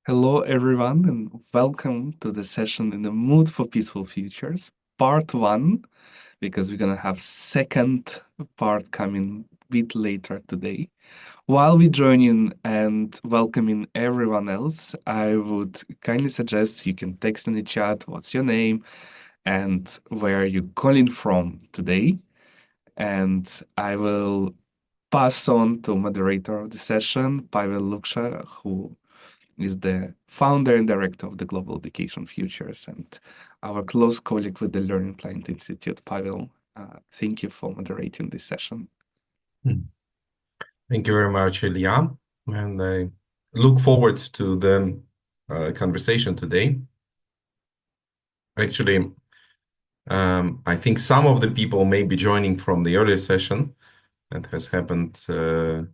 Hello, everyone, and welcome to the session in the Mood for Peaceful Futures, part one, because we're gonna have second part coming a bit later today. While we join in and welcoming everyone else, I would kindly suggest you can text in the chat what's your name and where you're calling from today, and I will pass on to moderator of the session, Pavel Luksha, who is the founder and director of the Global Education Futures and our close colleague with the LearningPlanet Institute. Pavel, thank you for moderating this session. Thank you very much, Ilya. And I look forward to the conversation today. Actually, I think some of the people may be joining from the earlier session that has happened 2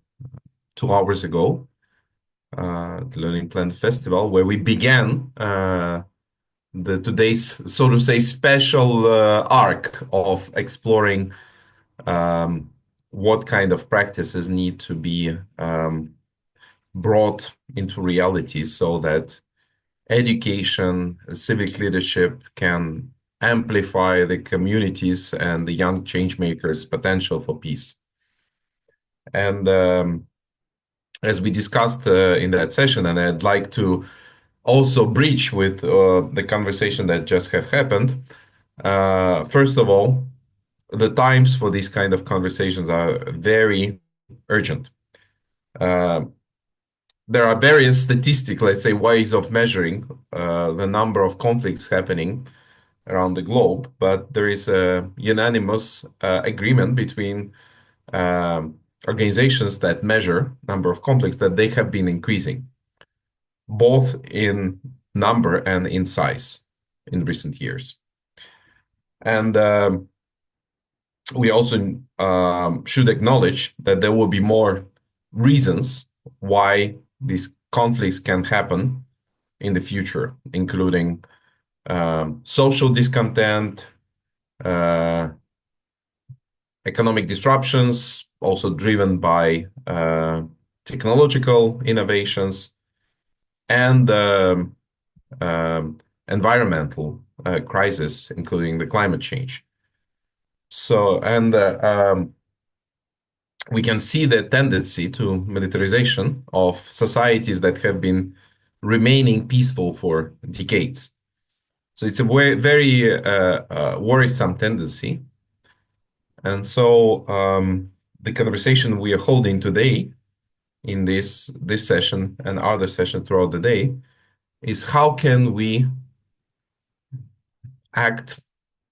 hours ago at the LearningPlanet Festival, where we began the today's, so to say, special arc of exploring what kind of practices need to be brought into reality so that education, civic leadership can amplify the communities and the young change makers' potential for peace. And as we discussed in that session, and I'd like to also breach with the conversation that just have happened. First of all, the times for these kind of conversations are very urgent. Uh, there are various statistics, let's say, ways of measuring the number of conflicts happening around the globe, but there is a unanimous agreement between organizations that measure number of conflicts that they have been increasing, both in number and in size in recent years. And we also should acknowledge that there will be more reasons why these conflicts can happen in the future, including social discontent, uh, economic disruptions, also driven by technological innovations, and environmental crisis, including the climate change. So, and we can see the tendency to militarization of societies that have been remaining peaceful for decades. So it's a very worrisome tendency. And so the conversation we are holding today in this session and other sessions throughout the day is how can we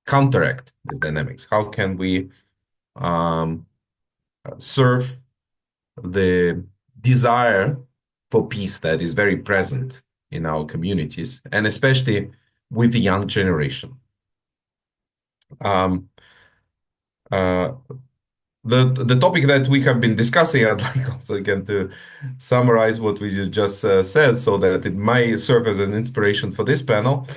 counteract the dynamics? How can we um, serve the desire for peace that is very present in our communities, and especially with the young generation? Um, uh, the topic that we have been discussing, I'd like also again to summarize what we just said so that it might serve as an inspiration for this panel,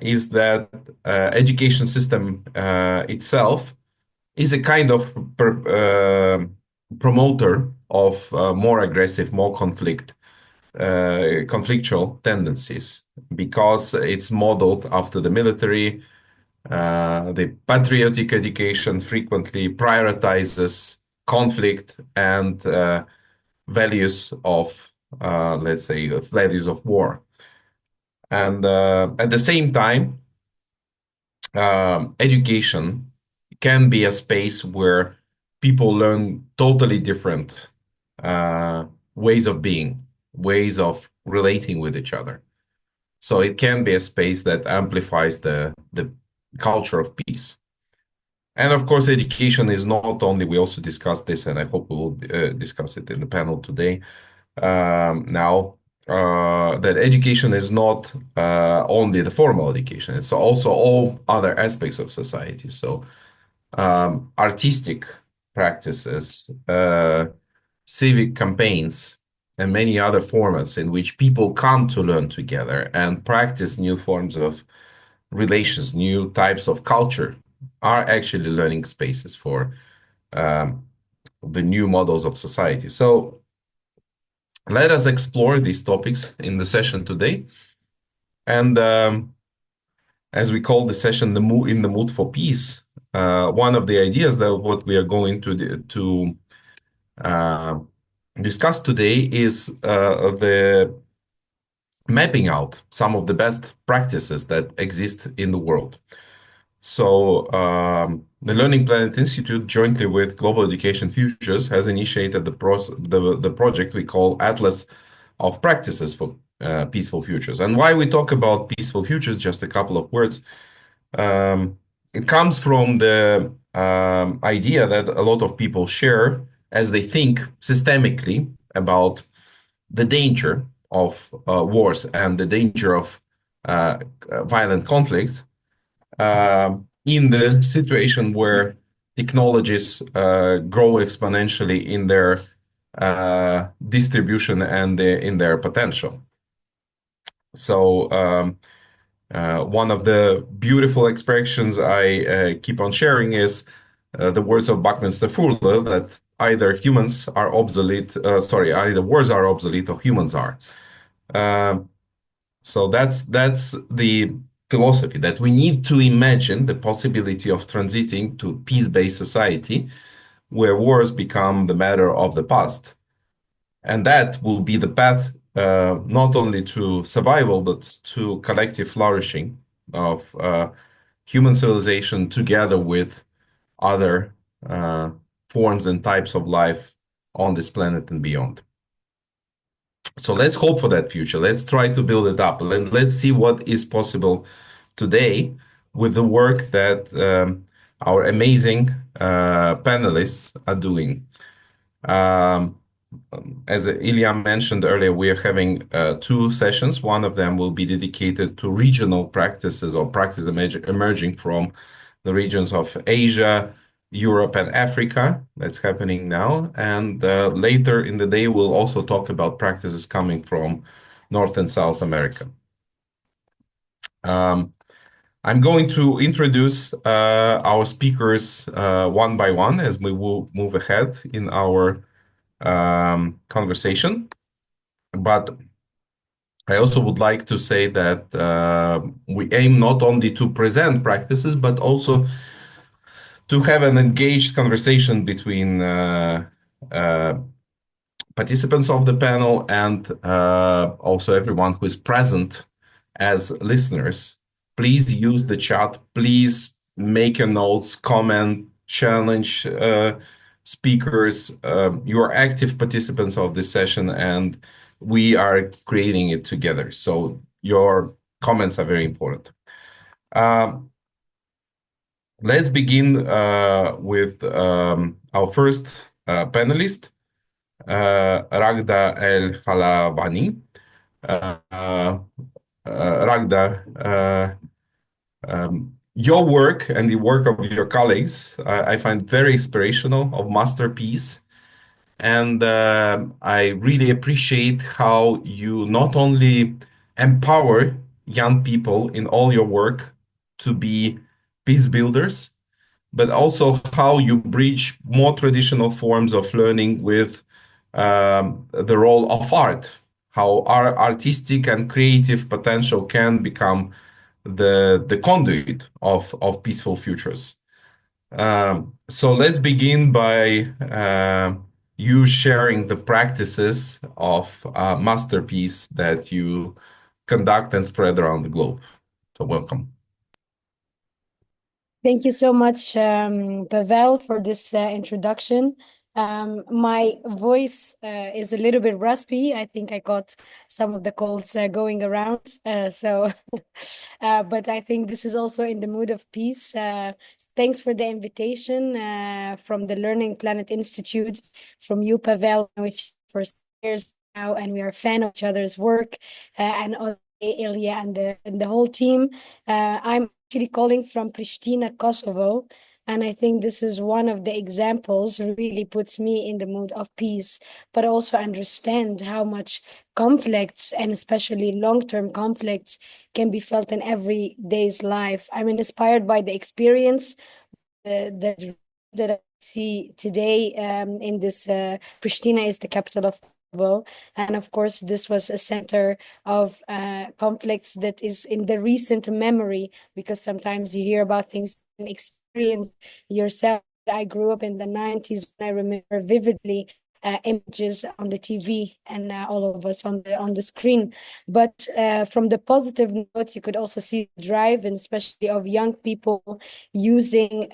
is that education system itself is a kind of promoter of more aggressive, more conflictual tendencies because it's modeled after the military. The patriotic education frequently prioritizes conflict and values of, let's say, values of war. And at the same time, education can be a space where people learn totally different ways of being, ways of relating with each other. So it can be a space that amplifies the culture of peace. And of course, education is not only, we also discussed this, and I hope we will discuss it in the panel today. Now, that education is not only the formal education, it's also all other aspects of society. So, artistic practices, civic campaigns, and many other formats in which people come to learn together and practice new forms of relations, new types of culture are actually learning spaces for um, the new models of society. So Let us explore these topics in the session today. And as we call the session in the mood for peace, one of the ideas that what we are going to uh, discuss today is the mapping out some of the best practices that exist in the world. So, the Learning Planet Institute, jointly with Global Education Futures, has initiated the project we call Atlas of Practices for Peaceful Futures. And why we talk about peaceful futures, just a couple of words. Um, it comes from the idea that a lot of people share as they think systemically about the danger of wars and the danger of uh, violent conflicts in the situation where technologies grow exponentially in their distribution and in their potential. So, one of the beautiful expressions I keep on sharing is the words of Buckminster Fuller that either humans are obsolete, either words are obsolete or humans are. Um, So that's the philosophy that we need to imagine the possibility of transiting to peace-based society where wars become the matter of the past. And that will be the path not only to survival, but to collective flourishing of human civilization together with other forms and types of life on this planet and beyond. So let's hope for that future. Let's try to build it up. Let's see what is possible today with the work that our amazing panelists are doing. Um, as Ilya mentioned earlier, we are having two sessions. One of them will be dedicated to regional practices or practice emerging from the regions of Asia, Europe, and Africa. That's happening now. And later in the day, we'll also talk about practices coming from North and South America. Um, I'm going to introduce our speakers one by one as we will move ahead in our conversation. But I also would like to say that we aim not only to present practices, but also to have an engaged conversation between uh, participants of the panel and also everyone who is present as listeners. Please use the chat. Please make your notes, comment, challenge speakers. You are active participants of this session, and we are creating it together. So your comments are very important. Um, let's begin with our first panelist. Ragda El Halabani. Ragda, your work and the work of your colleagues, I find very inspirational of masterpiece. And I really appreciate how you not only empower young people in all your work to be peace builders, but also how you bridge more traditional forms of learning with the role of art, how our artistic and creative potential can become the conduit of peaceful futures. So let's begin by you sharing the practices of masterpiece that you conduct and spread around the globe. So welcome. Thank you so much, Pavel, for this introduction. My voice is a little bit raspy. I think I got some of the colds going around. But I think this is also in the mood of peace. Thanks for the invitation from the Learning Planet Institute, from you, Pavel, which for years now, and we are a fan of each other's work, and also Ilya and the whole team. I'm actually calling from Pristina, Kosovo. And I think this is one of the examples really puts me in the mood of peace, but also understand how much conflicts and especially long-term conflicts can be felt in every day's life. I'm inspired by the experience that I see today in this Pristina is the capital of Kosovo. And of course, this was a center of conflicts that is in the recent memory, because sometimes you hear about things and experience yourself. I grew up in the 90s, and I remember vividly images on the TV and all of us on the screen. But from the positive note, you could also see the drive, and especially of young people using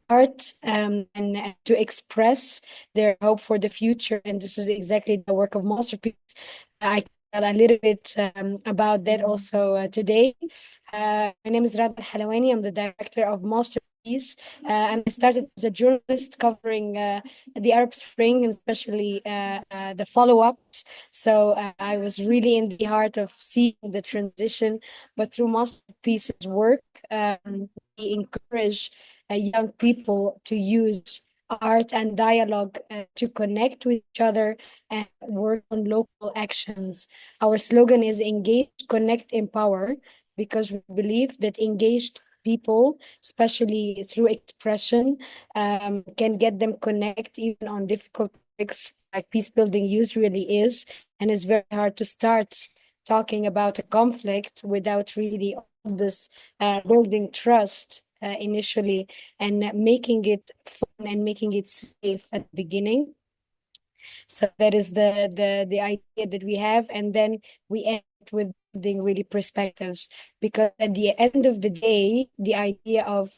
art and to express their hope for the future. And this is exactly the work of Masterpiece. I tell a little bit about that also today. My name is Rada Halawani. I'm the director of Masterpiece, and I started as a journalist covering the Arab Spring, and especially the follow-ups. So I was really in the heart of seeing the transition. But through Masterpiece's work, we encourage young people to use art and dialogue to connect with each other and work on local actions. Our slogan is engage, connect, empower, because we believe that engaged people, especially through expression, can get them connect even on difficult topics like peace building usually is. And it's very hard to start talking about a conflict without really all this building trust initially, and making it fun and making it safe at the beginning. So that is the idea that we have, and then we end with building really perspectives, because at the end of the day, the idea of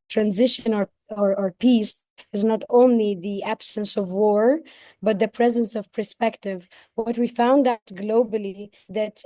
transition or peace is not only the absence of war, but the presence of perspective. What we found out globally, that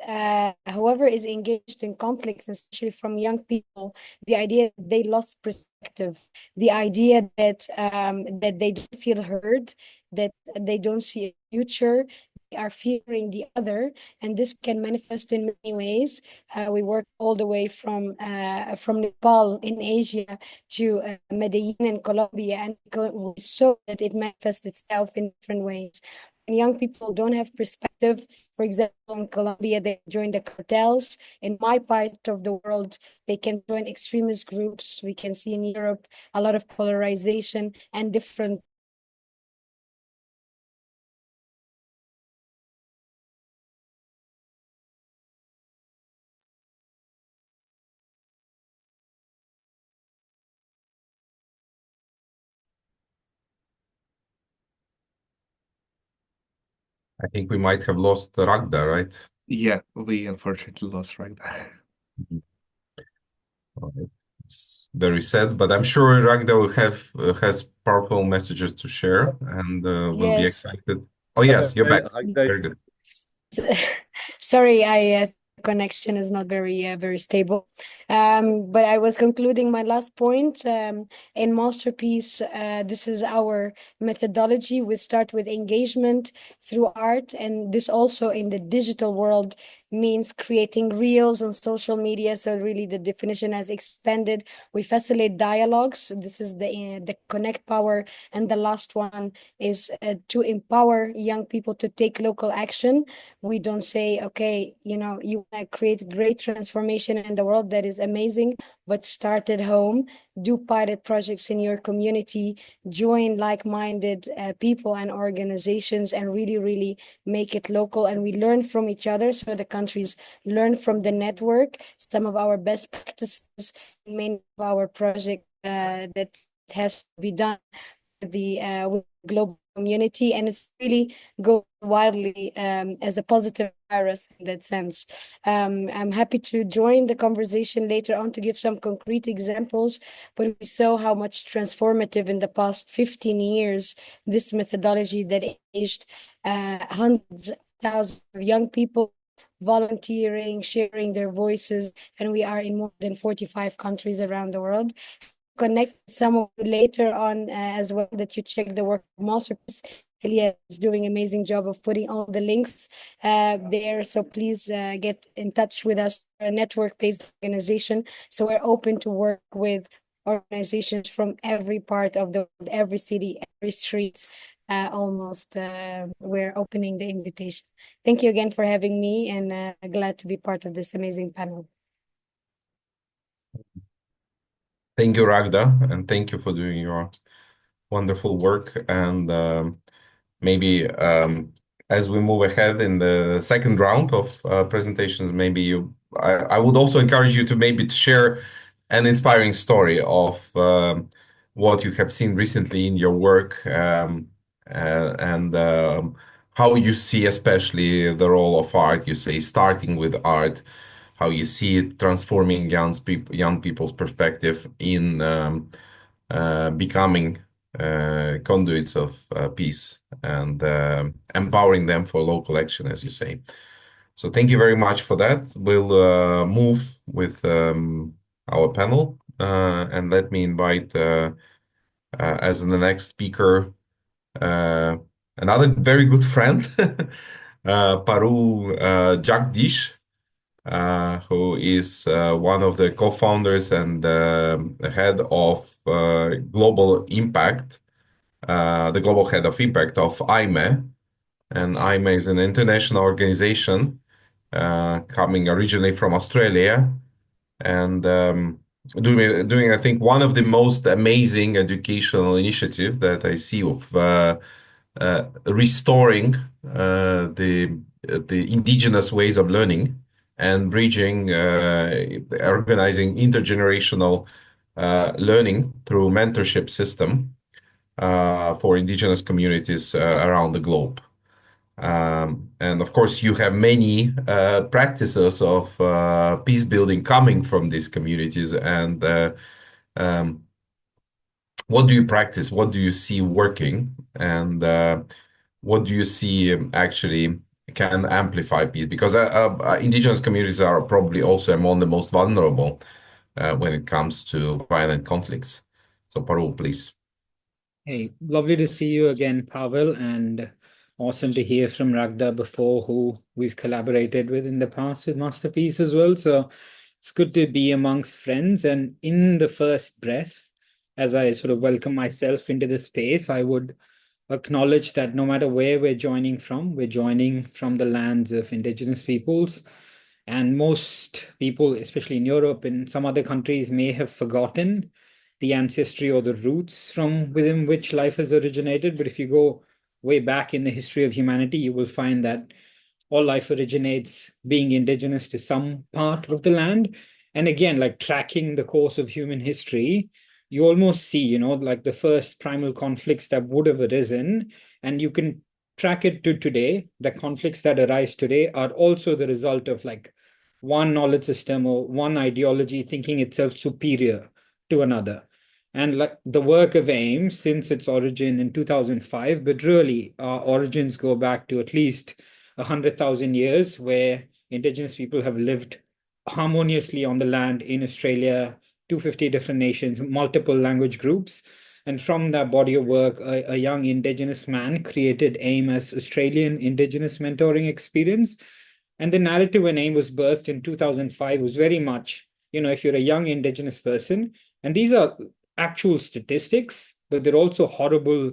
whoever is engaged in conflicts, especially from young people, the idea that they lost perspective, the idea that that they don't feel heard, that they don't see a future, they are fearing the other, and this can manifest in many ways. We work all the way from Nepal in Asia to Medellin in Colombia, and we saw that it manifests itself in different ways. When young people don't have perspective, for example, in Colombia, they join the cartels. In my part of the world, they can join extremist groups. We can see in Europe a lot of polarization and different. I think we might have lost Ragda, right? Yeah, we unfortunately lost right there. Mhm. All right. It's very sad, but I'm sure Ragda will have has powerful messages to share and will be Yes. excited. Oh yes, you're back. Hi, guys. Very good. Sorry, I connection is not very stable. But I was concluding my last point. In Masterpiece, this is our methodology. We start with engagement through art, and this also in the digital world means creating reels on social media. So really, the definition has expanded. We facilitate dialogues. This is the connect power, and the last one is to empower young people to take local action. We don't say, okay, you know, you want to create great transformation in the world, that is amazing, but start at home, do pilot projects in your community, join like-minded people and organizations, and really make it local. And we learn from each other, so the countries learn from the network. Some of our best practices, many of our projects that has to be done with the global community, and it's really go wildly as a positive virus in that sense. I'm happy to join the conversation later on to give some concrete examples, but we saw how much transformative in the past 15 years this methodology that engaged hundreds of thousands of young people volunteering, sharing their voices, and we are in more than 45 countries around the world. Connect some of you later on as well, that you check the work of Masterpiece. Elia is doing an amazing job of putting all the links there. So please get in touch with us. We're a network-based organization, so we're open to work with organizations from every part of the world, every city, every street. Almost we're opening the invitation. Thank you again for having me, and glad to be part of this amazing panel. Thank you, Ragda, and thank you for doing your wonderful work. And maybe as we move ahead in the second round of presentations, I would also encourage you to maybe share an inspiring story of what you have seen recently in your work, and how you see especially the role of art. You say starting with art, how you see it transforming young people's perspective in becoming conduits of peace and empowering them for local action, as you say. So thank you very much for that. We'll move with our panel, and let me invite as the next speaker uh, another very good friend, Paru Jagdish, who is one of the co-founders and head of global impact, the global head of impact of IME. And IME is an international organization coming originally from Australia, and doing, I think, one of the most amazing educational initiatives that I see of restoring the indigenous ways of learning and bridging, organizing intergenerational learning through mentorship system for indigenous communities around the globe. And of course, you have many practices of peace building coming from these communities. And um, what do you practice? What do you see working? And what do you see actually can amplify peace? Because indigenous communities are probably also among the most vulnerable when it comes to violent conflicts. So, Parul, please. Hey, lovely to see you again, Pavel, and awesome to hear from Ragda before, who we've collaborated with in the past with Masterpiece as well. So it's good to be amongst friends. And in the first breath, as I sort of welcome myself into the space, I would acknowledge that no matter where we're joining from the lands of indigenous peoples. And most people, especially in Europe and some other countries, may have forgotten the ancestry or the roots from within which life has originated. But if you go way back in the history of humanity, you will find that all life originates being indigenous to some part of the land. And again, like tracking the course of human history, you almost see, like the first primal conflicts that would have arisen, and you can track it to today. The conflicts that arise today are also the result of like one knowledge system or one ideology thinking itself superior to another. And like the work of AIM since its origin in 2005, but really our origins go back to at least 100,000 years, where indigenous people have lived harmoniously on the land in Australia, 250 different nations, multiple language groups. And from that body of work, a young indigenous man created AIM as Australian Indigenous Mentoring Experience. And the narrative when AIM was birthed in 2005 was very much, if you're a young indigenous person, and these are actual statistics, but they're also horrible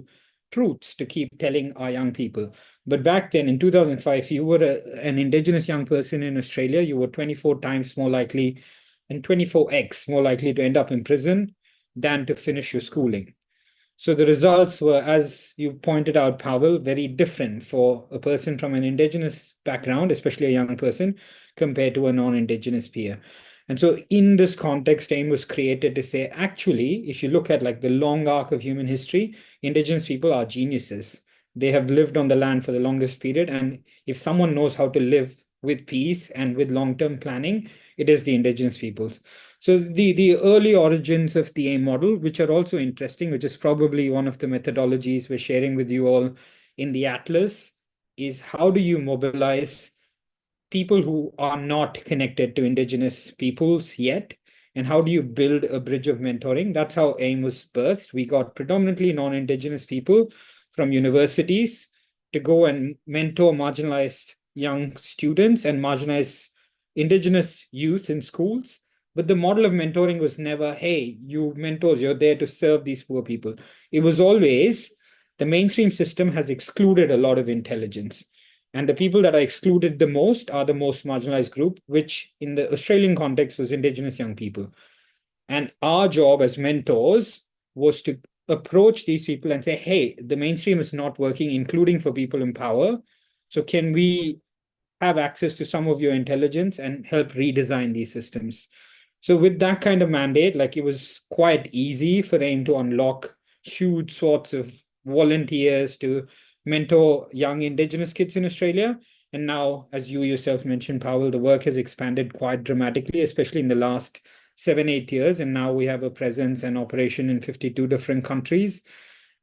truths to keep telling our young people. But back then in 2005, if you were an indigenous young person in Australia, you were 24 times more likely and 24x more likely to end up in prison than to finish your schooling. So the results were, as you pointed out, Pavel, very different for a person from an indigenous background, especially a young person, compared to a non-indigenous peer. And so in this context, AIM was created to say, actually, if you look at like the long arc of human history, indigenous people are geniuses. They have lived on the land for the longest period. And if someone knows how to live with peace and with long-term planning, it is the indigenous peoples. So the early origins of the AIM model, which are also interesting, which is probably one of the methodologies we're sharing with you all in the Atlas, is how do you mobilize people who are not connected to indigenous peoples yet, and how do you build a bridge of mentoring? That's how AIM was birthed. We got predominantly non-indigenous people from universities to go and mentor marginalized young students and marginalized indigenous youth in schools. But the model of mentoring was never, hey, you mentors, you're there to serve these poor people. It was always the mainstream system has excluded a lot of intelligence. And the people that are excluded the most are the most marginalized group, which in the Australian context was Indigenous young people. And our job as mentors was to approach these people and say, hey, the mainstream is not working, including for people in power. So can we have access to some of your intelligence and help redesign these systems? So with that kind of mandate, like, it was quite easy for AIM to unlock huge sorts of volunteers to mentor young Indigenous kids in Australia. And now, as you yourself mentioned, Powell, the work has expanded quite dramatically, especially in the last 7, 8 years. And now we have a presence and operation in 52 different countries.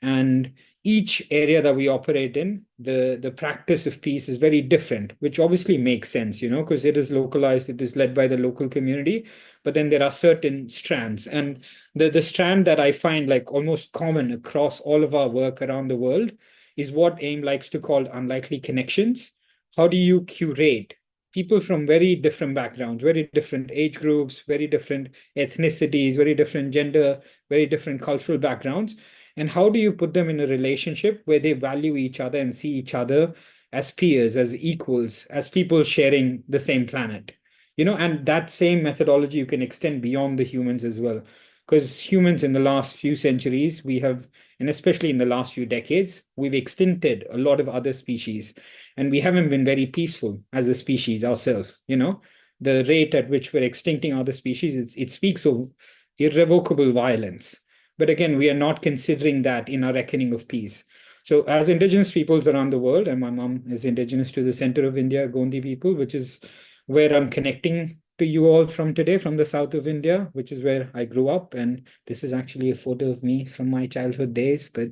And each area that we operate in, the practice of peace is very different, which obviously makes sense, because it is localized, it is led by the local community. But then there are certain strands. And the strand that I find like almost common across all of our work around the world is what AIM likes to call unlikely connections. How do you curate people from very different backgrounds, very different age groups, very different ethnicities, very different gender, very different cultural backgrounds? And how do you put them in a relationship where they value each other and see each other as peers, as equals, as people sharing the same planet? And that same methodology you can extend beyond the humans as well. Because humans in the last few centuries, we have, and especially in the last few decades, we've extincted a lot of other species. And we haven't been very peaceful as a species ourselves. The rate at which we're extincting other species, it speaks of irrevocable violence. But again, we are not considering that in our reckoning of peace. So as Indigenous peoples around the world, and my mom is Indigenous to the center of India, Gondi people, which is where I'm connecting to you all from today, from the south of India, which is where I grew up. And this is actually a photo of me from my childhood days. But,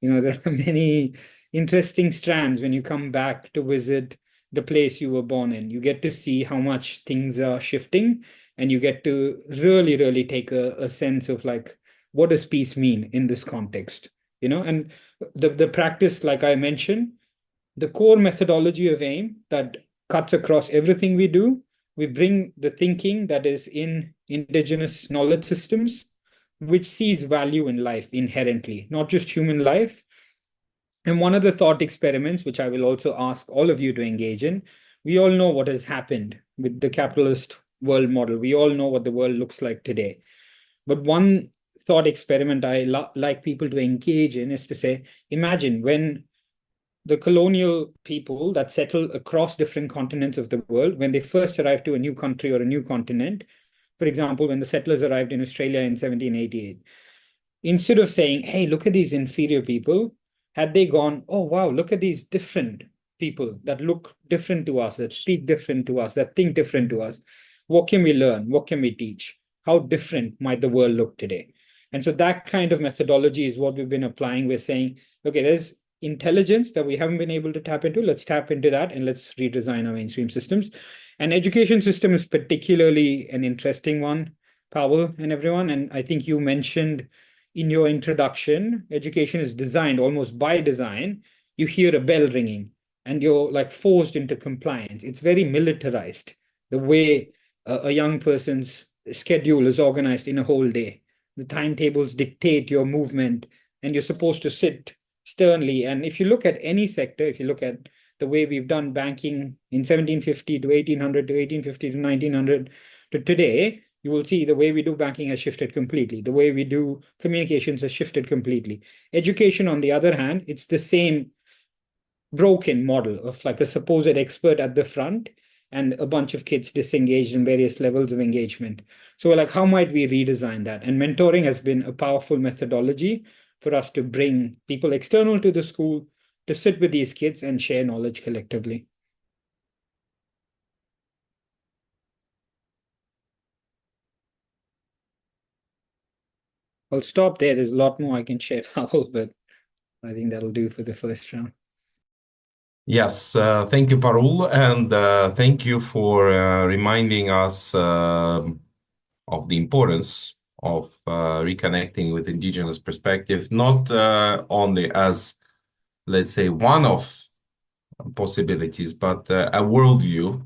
there are many interesting strands when you come back to visit the place you were born in. You get to see how much things are shifting, and you get to really, really take a sense of like, what does peace mean in this context? And the practice, like I mentioned, the core methodology of AIM that cuts across everything we do, we bring the thinking that is in indigenous knowledge systems, which sees value in life inherently, not just human life. And one of the thought experiments, which I will also ask all of you to engage in, we all know what has happened with the capitalist world model. We all know what the world looks like today. But one thought experiment I like people to engage in is to say, imagine when the colonial people that settled across different continents of the world, when they first arrived to a new country or a new continent, for example, when the settlers arrived in Australia in 1788, instead of saying, hey, look at these inferior people, had they gone, oh, wow, look at these different people that look different to us, that speak different to us, that think different to us. What can we learn? What can we teach? How different might the world look today? And so that kind of methodology is what we've been applying. We're saying, okay, there's intelligence that we haven't been able to tap into. Let's tap into that and let's redesign our mainstream systems. And education system is particularly an interesting one, Powell and everyone. And I think you mentioned in your introduction, education is designed almost by design. You hear a bell ringing and you're like forced into compliance. It's very militarized, the way a young person's schedule is organized in a whole day. The timetables dictate your movement, and you're supposed to sit sternly. And if you look at any sector, if you look at the way we've done banking in 1750 to 1800 to 1850 to 1900 to today, you will see the way we do banking has shifted completely. The way we do communications has shifted completely. Education, on the other hand, it's the same broken model of like a supposed expert at the front and a bunch of kids disengaged in various levels of engagement. So like, how might we redesign that? And mentoring has been a powerful methodology for us to bring people external to the school to sit with these kids and share knowledge collectively. I'll stop there. There's a lot more I can share, Powell, but I think that'll do for the first round. Yes, thank you, Parul, and thank you for reminding us of the importance of reconnecting with indigenous perspective, not only as, let's say, one of possibilities, but a worldview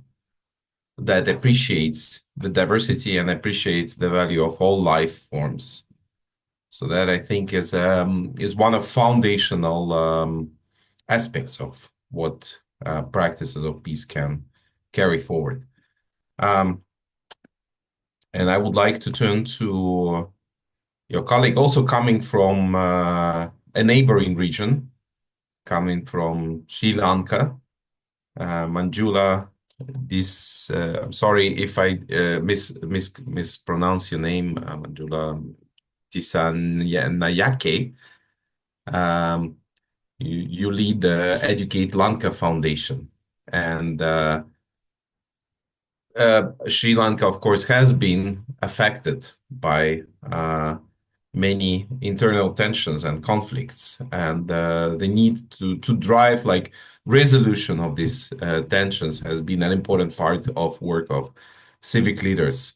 that appreciates the diversity and appreciates the value of all life forms. So that I think is one of foundational aspects of what practices of peace can carry forward. And I would like to turn to your colleague, also coming from a neighboring region, coming from Sri Lanka. Manjula, this I'm sorry if I mispronounce your name, Manjula Tisanayake. You lead the Educate Lanka Foundation, and Sri Lanka, of course, has been affected by many internal tensions and conflicts, and the need to drive like resolution of these tensions has been an important part of work of civic leaders.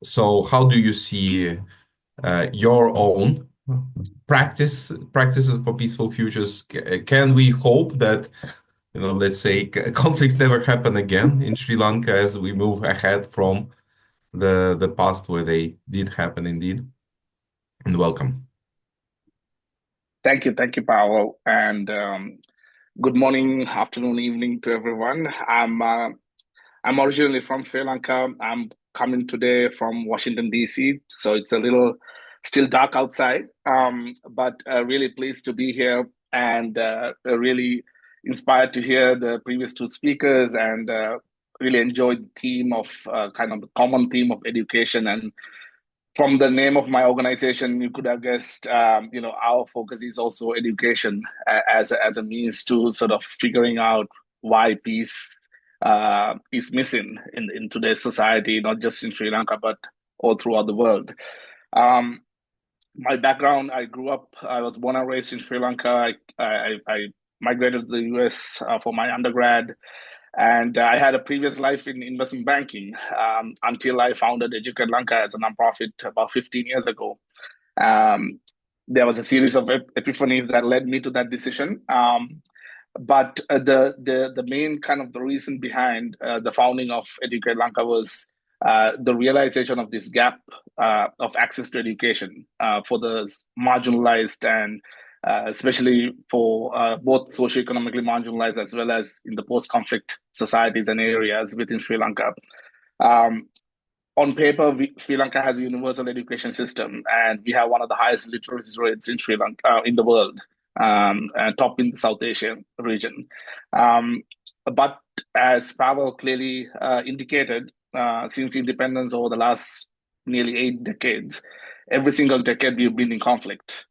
So, how do you see your own practices for peaceful futures? Can we hope that, let's say, conflicts never happen again in Sri Lanka as we move ahead from the past where they did happen indeed? And welcome. Thank you, Paolo, and good morning, afternoon, evening to everyone. I'm originally from Sri Lanka. I'm coming today from Washington D.C., so it's a little still dark outside, but really pleased to be here and really inspired to hear the previous two speakers and really enjoyed the theme of kind of the common theme of education. And from the name of my organization, you could have guessed, our focus is also education as a means to sort of figuring out why peace is missing in today's society, not just in Sri Lanka, but all throughout the world. My background, I was born and raised in Sri Lanka. I migrated to the US for my undergrad. And I had a previous life in investment banking until I founded Educate Lanka as a nonprofit about 15 years ago. There was a series of epiphanies that led me to that decision. But the main kind of the reason behind the founding of Educate Lanka was the realization of this gap of access to education for the marginalized and especially for both socioeconomically marginalized as well as in the post-conflict societies and areas within Sri Lanka. On paper, Sri Lanka has a universal education system, and we have one of the highest literacy rates in Sri Lanka in the world, and top in the South Asian region. But as Pavel clearly indicated, since independence over the last nearly 8 decades, every single decade we've been in conflict.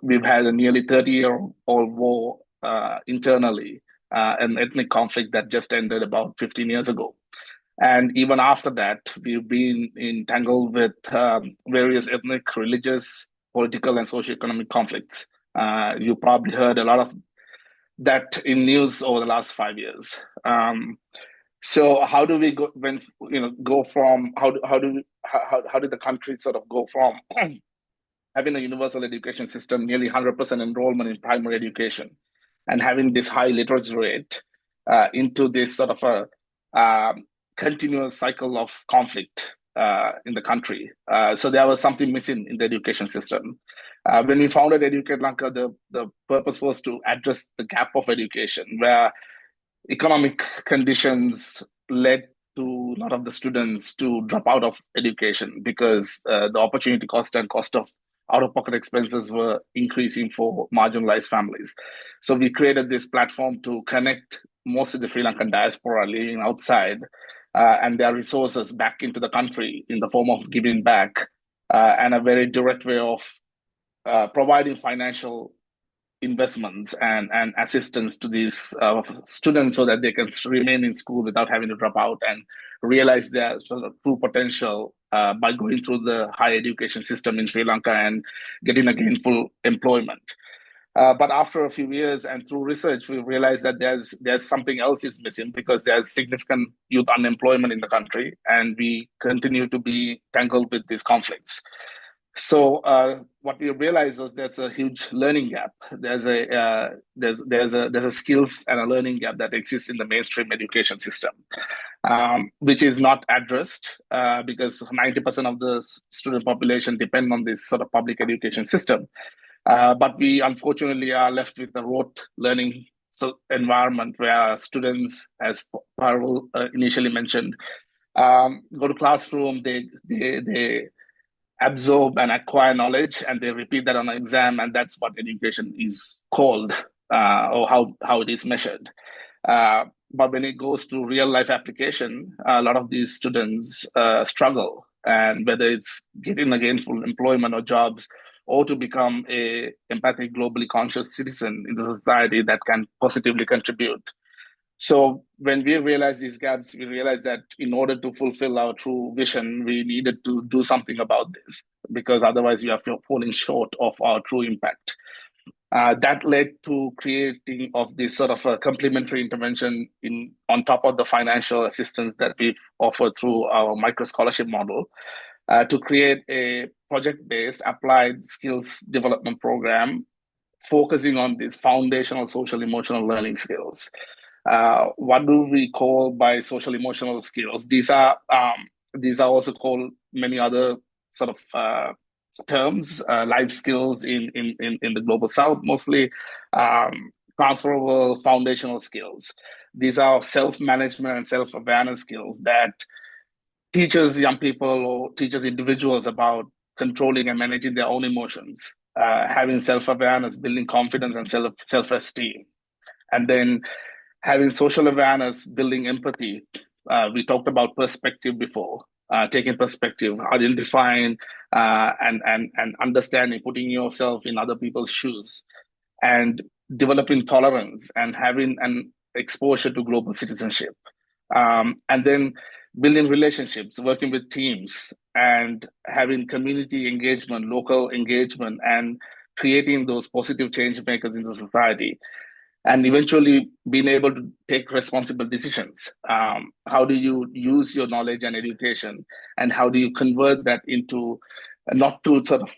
We've had a nearly 30-year-old war internally, an ethnic conflict that just ended about 15 years ago. And even after that, we've been entangled with various ethnic, religious, political, and socioeconomic conflicts. You probably heard a lot of that in news over the last 5 years. So how do we go from how did the country sort of go from having a universal education system, nearly 100% enrollment in primary education, and having this high literacy rate into this sort of a continuous cycle of conflict in the country. So there was something missing in the education system. When we founded Educate Lanka, the purpose was to address the gap of education, where economic conditions led to a lot of the students to drop out of education because the opportunity cost and cost of out-of-pocket expenses were increasing for marginalized families. So we created this platform to connect most of the Sri Lankan diaspora living outside and their resources back into the country in the form of giving back and a very direct way of providing financial investments and assistance to these students so that they can remain in school without having to drop out and realize their sort of true potential by going through the higher education system in Sri Lanka and getting a gainful employment. But after a few years and through research, we realized that there's something else is missing because there's significant youth unemployment in the country, and we continue to be tangled with these conflicts. So what we realized was there's a huge learning gap. There's a skills and a learning gap that exists in the mainstream education system, which is not addressed because 90% of the student population depend on this sort of public education system. But we unfortunately are left with a rote learning environment where students, as Parul initially mentioned, go to classroom, they absorb and acquire knowledge, and they repeat that on an exam, and that's what education is called. or how it is measured. But when it goes to real life application, a lot of these students struggle, and whether it's getting a gainful employment or jobs, or to become a empathic, globally conscious citizen in the society that can positively contribute. So when we realized these gaps, we realized that in order to fulfill our true vision, we needed to do something about this, because otherwise we are falling short of our true impact. That led to creating of this sort of a complementary intervention on top of the financial assistance that we've offered through our micro scholarship model, to create a project-based applied skills development program focusing on these foundational social emotional learning skills. What do we call by social emotional skills? These are also called many other sort of terms, life skills in the global south mostly, transferable foundational skills. These are self-management and self-awareness skills that teaches young people or teaches individuals about controlling and managing their own emotions, having self-awareness, building confidence and self-esteem, and then having social awareness, building empathy. We talked about perspective before, taking perspective, identifying and understanding, putting yourself in other people's shoes, and developing tolerance and having an exposure to global citizenship. And then building relationships, working with teams, and having community engagement, local engagement, and creating those positive change makers in the society, and eventually being able to take responsible decisions. How do you use your knowledge and education, and how do you convert that into, not to sort of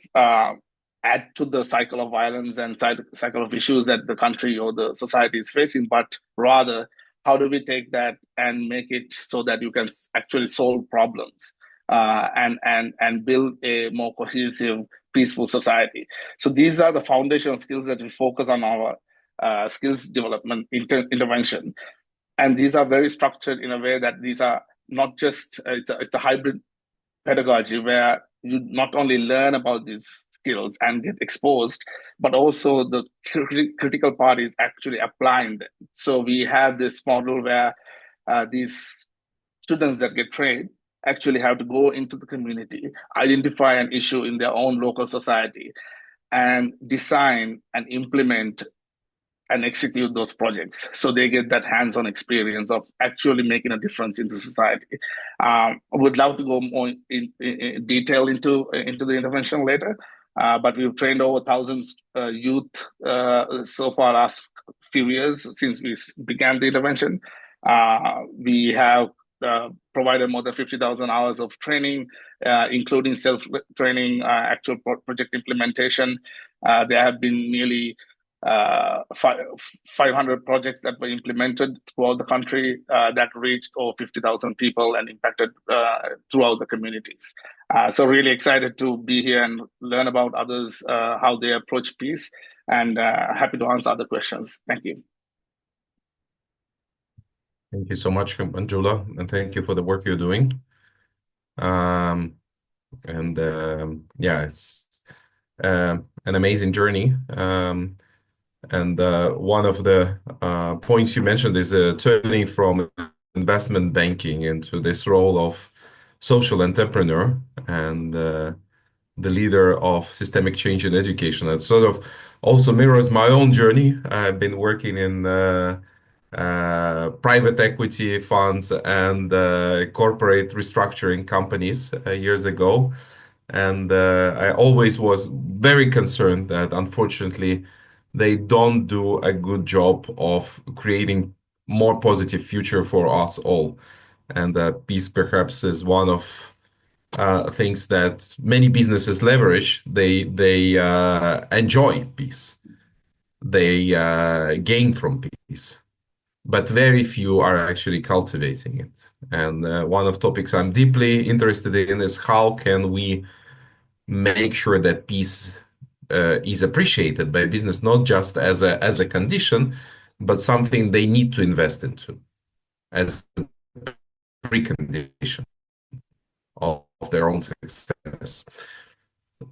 add to the cycle of violence and cycle of issues that the country or the society is facing, but rather how do we take that and make it so that you can actually solve problems, and build a more cohesive, peaceful society. So these are the foundational skills that we focus on our skills development intervention. And these are very structured in a way that these are not just, it's a hybrid pedagogy where you not only learn about these skills and get exposed, but also the critical part is actually applying them. So we have this model where these students that get trained actually have to go into the community, identify an issue in their own local society, and design and implement and execute those projects. So they get that hands-on experience of actually making a difference in the society. I would love to go more in detail into the intervention later, but we've trained over thousands youth so far last few years since we began the intervention. We have provided more than 50,000 hours of training, including self-training, actual project implementation. There have been nearly 500 projects that were implemented throughout the country that reached over 50,000 people and impacted throughout the communities. So really excited to be here and learn about others, how they approach peace, and happy to answer other questions. Thank you. Thank you so much, Manjula, and thank you for the work you're doing. Yeah, it's an amazing journey. And one of the points you mentioned is turning from investment banking into this role of social entrepreneur and the leader of systemic change in education. That sort of also mirrors my own journey. I've been working in private equity funds and corporate restructuring companies years ago. And I always was very concerned that unfortunately they don't do a good job of creating more positive future for us all. And peace perhaps is one of things that many businesses leverage. They enjoy peace. They gain from peace, but very few are actually cultivating it. And one of topics I'm deeply interested in is how can we make sure that peace is appreciated by business, not just as a condition, but something they need to invest into as a precondition of their own success.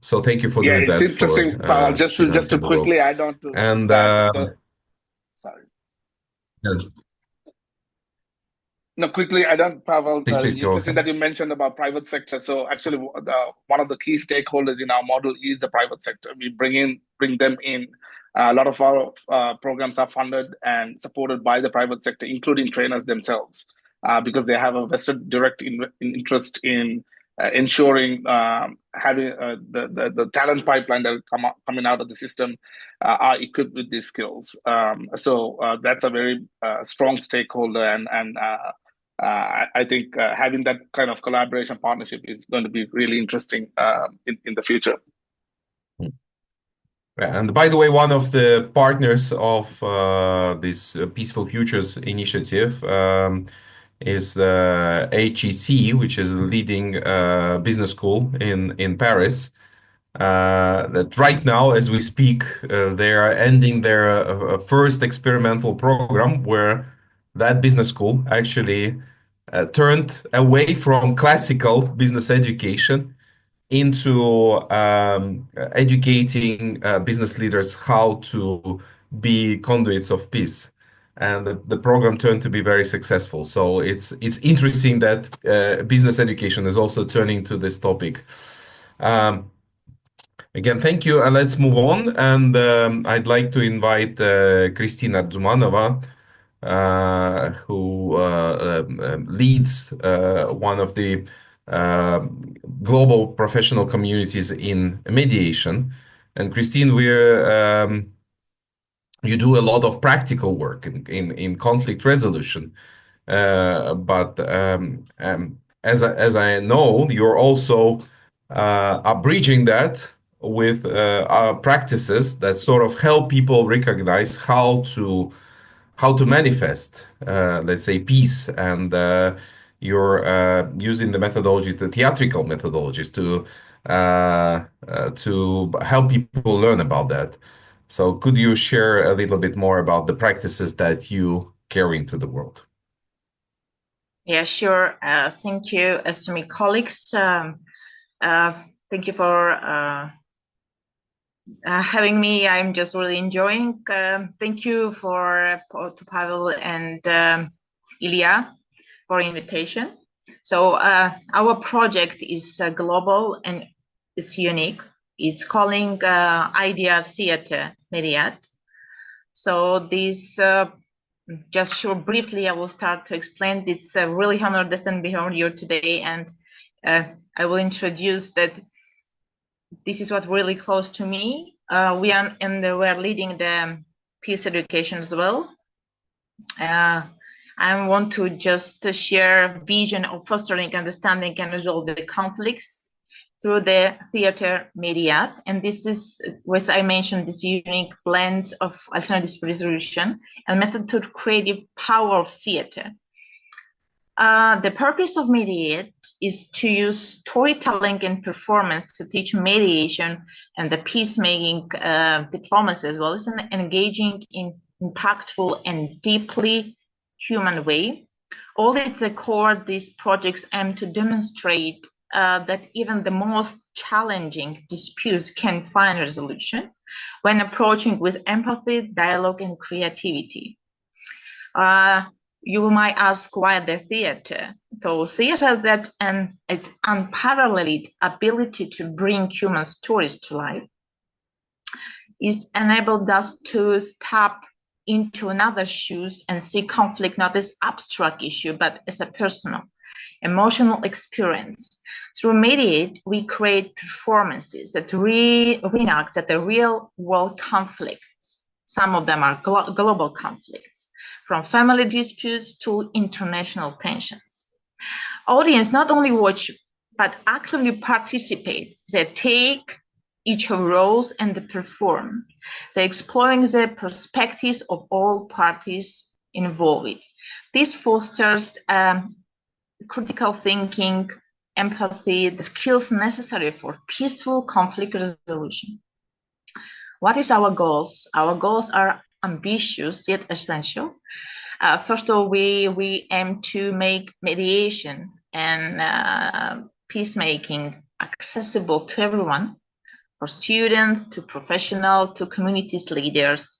So thank you for Yeah, doing it's that for interesting, Paul. Just to the world. quickly add on to And that. Sorry. Yes. No, quickly, I don't, Pavel. Please go Interesting ahead. that you mentioned about private sector. So actually, one of the key stakeholders in our model is the private sector. We bring them in. A lot of our programs are funded and supported by the private sector, including trainers themselves, because they have a vested direct interest in ensuring having the talent pipeline that coming out of the system are equipped with these skills. So that's a very strong stakeholder, and I think having that kind of collaboration partnership is going to be really interesting in the future. And by the way, one of the partners of this Peaceful Futures initiative is HEC, which is a leading business school in Paris. That right now, as we speak, they are ending their first experimental program where that business school actually turned away from classical business education into educating business leaders how to be conduits of peace. And the program turned to be very successful. So it's interesting that business education is also turning to this topic. Again, thank you. And let's move on. And I'd like to invite Kristina Zumanova, who leads one of the global professional communities in mediation. And Christine, you do a lot of practical work in conflict resolution. But as I know, you're also are bridging that with our practices that sort of help people recognize how to manifest, let's say, peace. And you're using the methodology, the theatrical methodologies, to help people learn about that. So could you share a little bit more about the practices that you carry into the world? Yeah, sure. Thank you, esteemed colleagues. Thank you for having me. I'm just really enjoying. Thank you to Pavel and Ilya for invitation. So our project is global and it's unique. It's calling Idea Theater Mediat. So this, just briefly, I will start to explain. It's a really honor to stand before you today, and I will introduce that this is what really close to me. We're leading the peace education as well. I want to just share vision of fostering understanding and resolve the conflicts through the theater mediat. And this is, as I mentioned, this unique blend of alternative resolution and method to creative power of theater. The purpose of mediate is to use storytelling and performance to teach mediation and the peacemaking diplomacy, as well as engaging in impactful and deeply human way. All its core, these projects aim to demonstrate that even the most challenging disputes can find resolution when approaching with empathy, dialogue, and creativity. You might ask why the theater? So theater that and its unparalleled ability to bring human stories to life is enabled us to step into another's shoes and see conflict not as abstract issue, but as a personal, emotional experience. Through mediate, we create performances that reenact at the real world conflicts. Some of them are global conflicts, from family disputes to international tensions. Audience not only watch, but actively participate. They take each roles and they perform. They're exploring the perspectives of all parties involved. This fosters critical thinking, empathy, the skills necessary for peaceful conflict resolution. What is our goals? Our goals are ambitious yet essential. First of all, we aim to make mediation and peacemaking accessible to everyone, for students, to professionals, to communities leaders.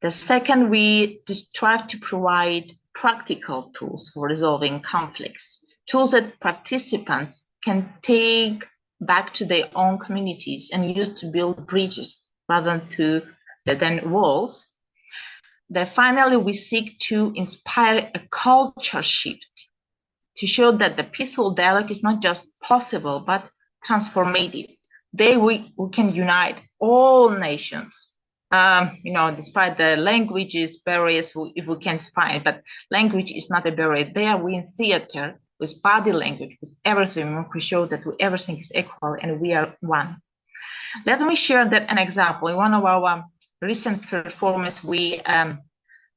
The second, we strive to provide practical tools for resolving conflicts, tools that participants can take back to their own communities and use to build bridges rather than walls. Then finally, we seek to inspire a culture shift to show that the peaceful dialogue is not just possible, but transformative. There we can unite all nations, despite the languages barriers, if we can find, but language is not a barrier. There we in theater, with body language, with everything, we show that everything is equal and we are one. Let me share that an example. In one of our recent performances, we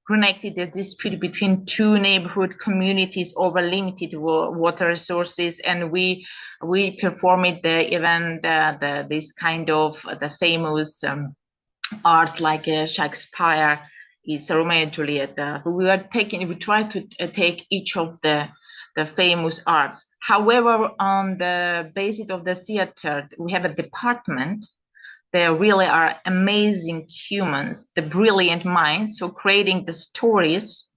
connected the dispute between two neighborhood communities over limited water resources, and we performed the event, this kind of the famous arts like Shakespeare is Romeo and Juliet. We tried to take each of the famous arts. However, on the basis of the theater, we have a department. There really are amazing humans, the brilliant minds, so creating the stories,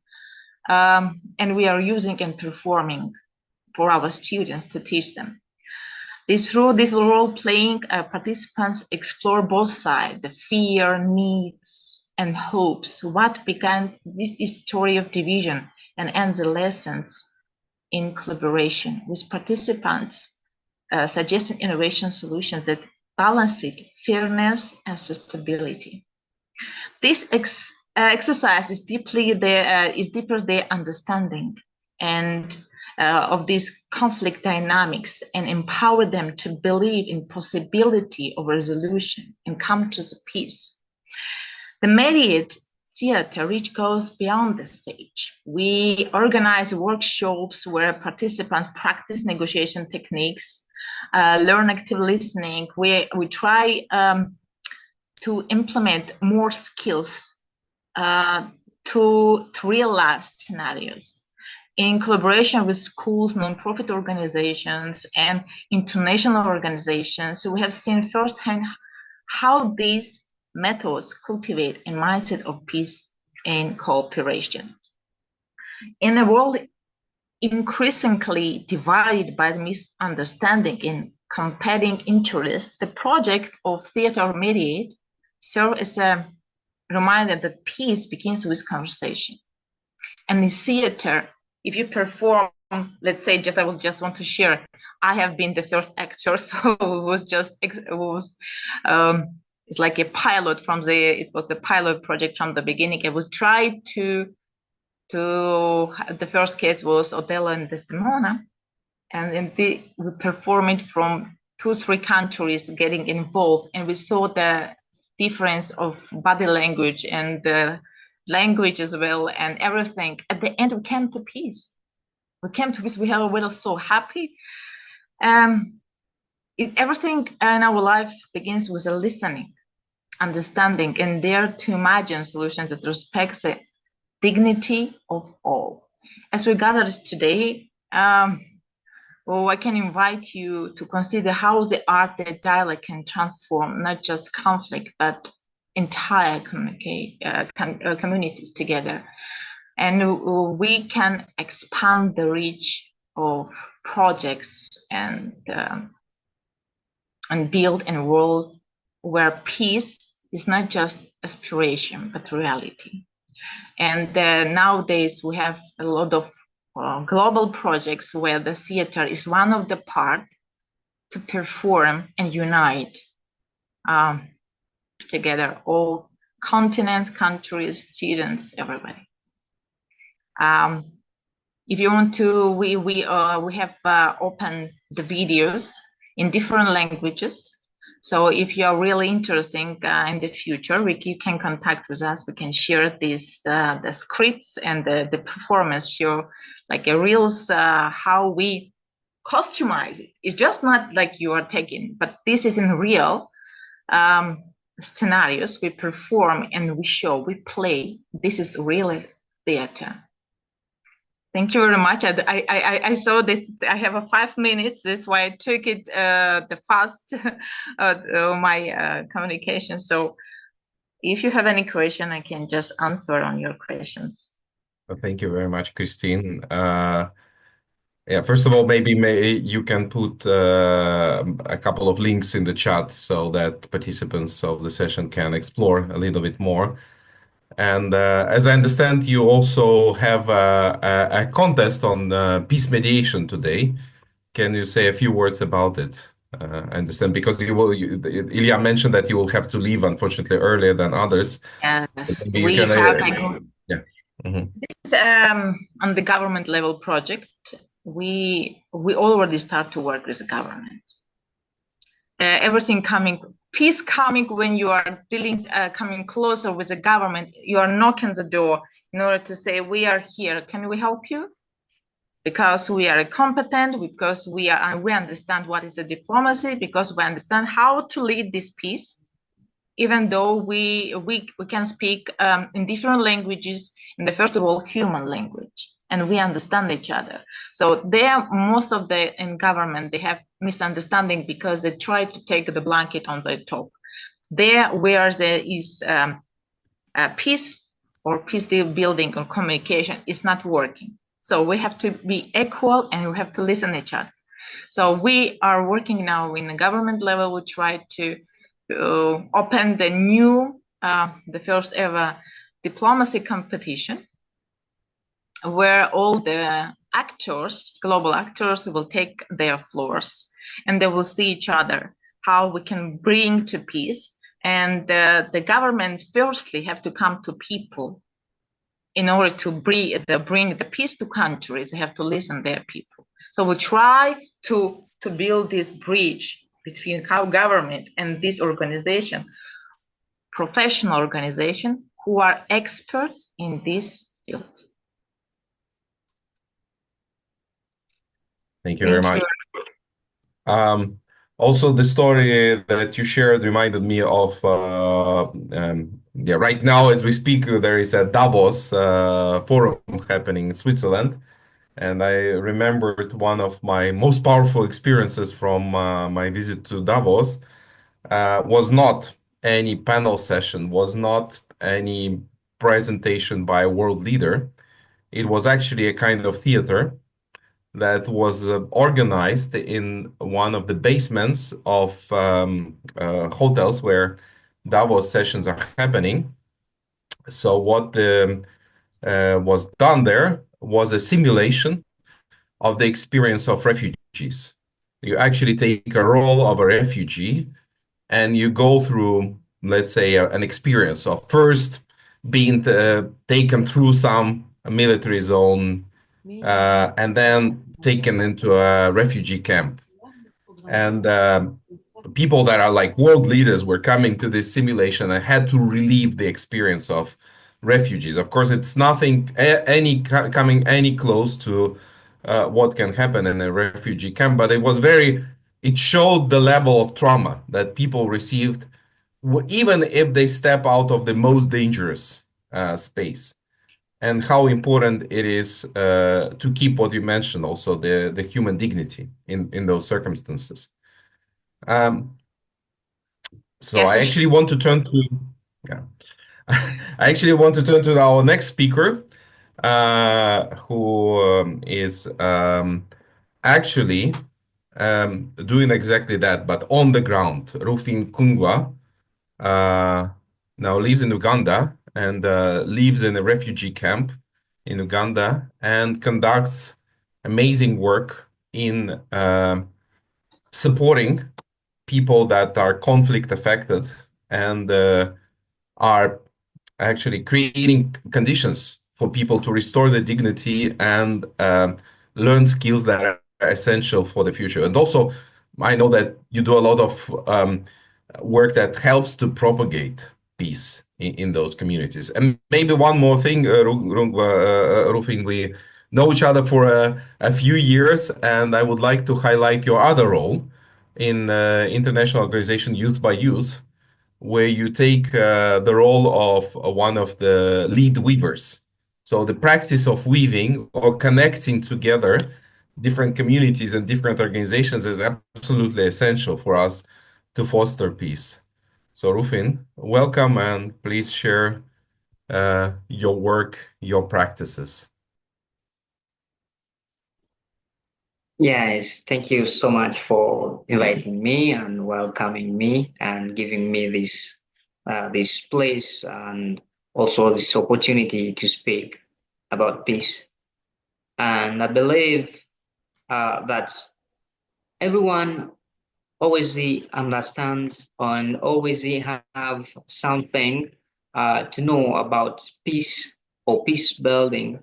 and we are using and performing for our students to teach them. Through this role-playing, participants explore both sides, the fear, needs, and hopes. What began this story of division and ends the lessons in collaboration, with participants suggesting innovation solutions that balance fairness and sustainability. This exercise is deeper their understanding and of these conflict dynamics, and empower them to believe in possibility of resolution and come to the peace. The mediate theater reach goes beyond the stage. We organize workshops where participants practice negotiation techniques, learn active listening. We try to implement more skills to real life scenarios in collaboration with schools, nonprofit organizations, and international organizations. So we have seen firsthand how these methods cultivate a mindset of peace and cooperation. In a world increasingly divided by the misunderstanding and competing interests, the project of Theater Mediate serves as a reminder that peace begins with conversation. And in theater, if you perform, let's say, I would just want to share, I have been the first actor, so it's like a pilot it was the pilot project from the beginning. I would try the first case was Othello and Desdemona, and we performed from 2-3 countries getting involved, and we saw the difference of body language and the language as well, and everything. At the end, we came to peace. We were so happy. Everything in our life begins with a listening, understanding, and dare to imagine solutions that respect the dignity of all. As we gather today, I can invite you to consider how the art and dialogue can transform not just conflict, but entire communities together. And we can expand the reach of projects and build a world where peace is not just aspiration, but reality. And nowadays we have a lot of global projects where the theater is one of the parts to perform and unite together all continents, countries, students, everybody. If you want to, we have opened the videos in different languages. So if you are really interested in the future, you can contact with us. We can share these the scripts and the performance show, like a reels, how we customize it. It's just not like you are taking, but this is in real scenarios. We perform and we show, we play. This is real theater. Thank you very much. I saw this. I have 5 minutes. That's why I took it the fast my communication. So If you have any question, I can just answer on your questions. Thank you very much, Christine. Yeah, first of all, maybe you can put a couple of links in the chat so that participants of the session can explore a little bit more. And as I understand, you also have a contest on peace mediation today. Can you say a few words about it? I understand because Ilya mentioned that you will have to leave, unfortunately, earlier than others. Yes, Maybe you we can, have yeah. Mhm. this on the government level project. We already start to work with the government. Everything peace coming when you are coming closer with the government. You are knocking the door in order to say, we are here. Can we help you? Because we are competent, because we understand what is a diplomacy, because we understand how to lead this peace, even though we can speak in different languages, in the first of all human language, and we understand each other. So most of in government, they have misunderstanding because they try to take the blanket on the top. Where there is peace or peace building or communication is not working. So we have to be equal and we have to listen to each other. So we are working now in the government level. We try to open the first ever diplomacy competition where all the global actors will take their floors and they will see each other, how we can bring to peace. And the government firstly have to come to people in order to bring the peace to countries. They have to listen to their people. So we try to build this bridge between our government and this organization, professional organization, who are experts in this field. Thank you very much. Also, the story that you shared reminded me of, right now as we speak, there is a Davos forum happening in Switzerland. And I remembered one of my most powerful experiences from my visit to Davos was not any panel session, was not any presentation by a world leader. It was actually a kind of theater that was organized in one of the basements of hotels where Davos sessions are happening. So what was done there was a simulation of the experience of refugees. You actually take a role of a refugee and you go through, let's say, an experience of first being taken through some military zone and then taken into a refugee camp. And people that are like world leaders were coming to this simulation and had to relive the experience of refugees. Of course, it's nothing coming any close to what can happen in a refugee camp, but it showed the level of trauma that people received, even if they step out of the most dangerous space, and how important it is to keep what you mentioned, also the human dignity in those circumstances. So Yes, I actually want to turn to, yeah. I actually want to turn to our next speaker, who is actually doing exactly that, but on the ground. Rufin Kungwa now lives in Uganda and lives in a refugee camp in Uganda and conducts amazing work in supporting people that are conflict affected and are actually creating conditions for people to restore their dignity and learn skills that are essential for the future. And also, I know that you do a lot of work that helps to propagate peace in those communities. And maybe one more thing, Rufin, we know each other for a few years, and I would like to highlight your other role in international organization Youth by Youth, where you take the role of one of the lead weavers. So the practice of weaving or connecting together different communities and different organizations is absolutely essential for us to foster peace. So Rufin, welcome and please share your work, your practices. Yes, thank you so much for inviting me and welcoming me and giving me this place and also this opportunity to speak about peace. And I believe that everyone always understands and always have something to know about peace or peace building,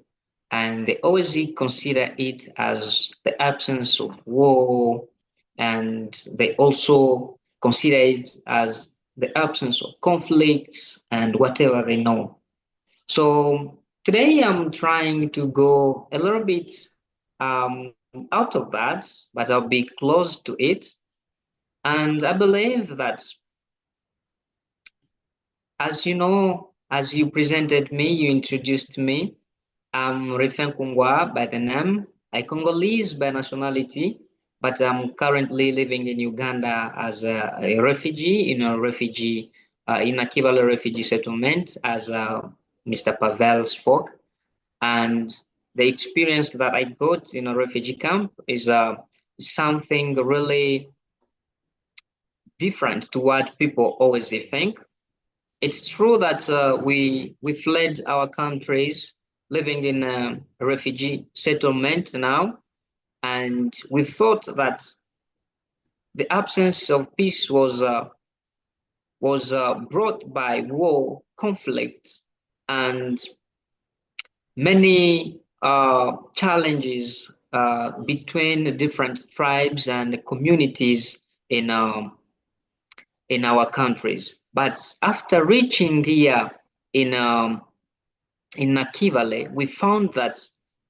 and they always consider it as the absence of war, and they also consider it as the absence of conflicts and whatever they know. So today I'm trying to go a little bit out of that, but I'll be close to it. And I believe that, as you know, as you presented me, you introduced me. I'm Refen Kungwa by the name. I'm Congolese by nationality, but I'm currently living in Uganda as a refugee in a Kibale refugee settlement, as Mr. Pavel spoke. And the experience that I got in a refugee camp is something really different to what people always think. It's true that we fled our countries, living in a refugee settlement now, and we thought that the absence of peace was brought by war, conflict, and many challenges between different tribes and communities in our countries. But after reaching here in in Nakivale, we found that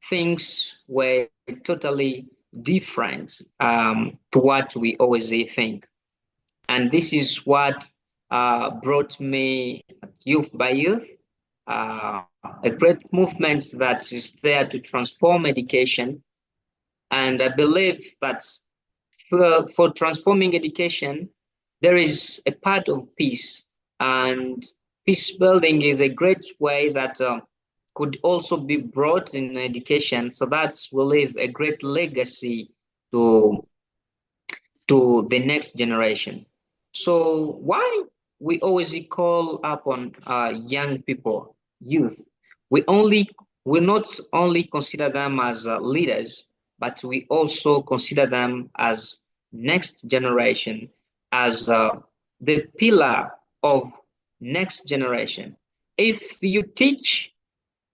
things were totally different to what we always think. And this is what brought me Youth by Youth, a great movement that is there to transform education. And I believe that for transforming education, there is a part of peace, and peace building is a great way that could also be brought in education, so that will leave a great legacy to the next generation. So why we always call upon young people, youth, we not only consider them as leaders, but we also consider them as next generation, as the pillar of next generation. If you teach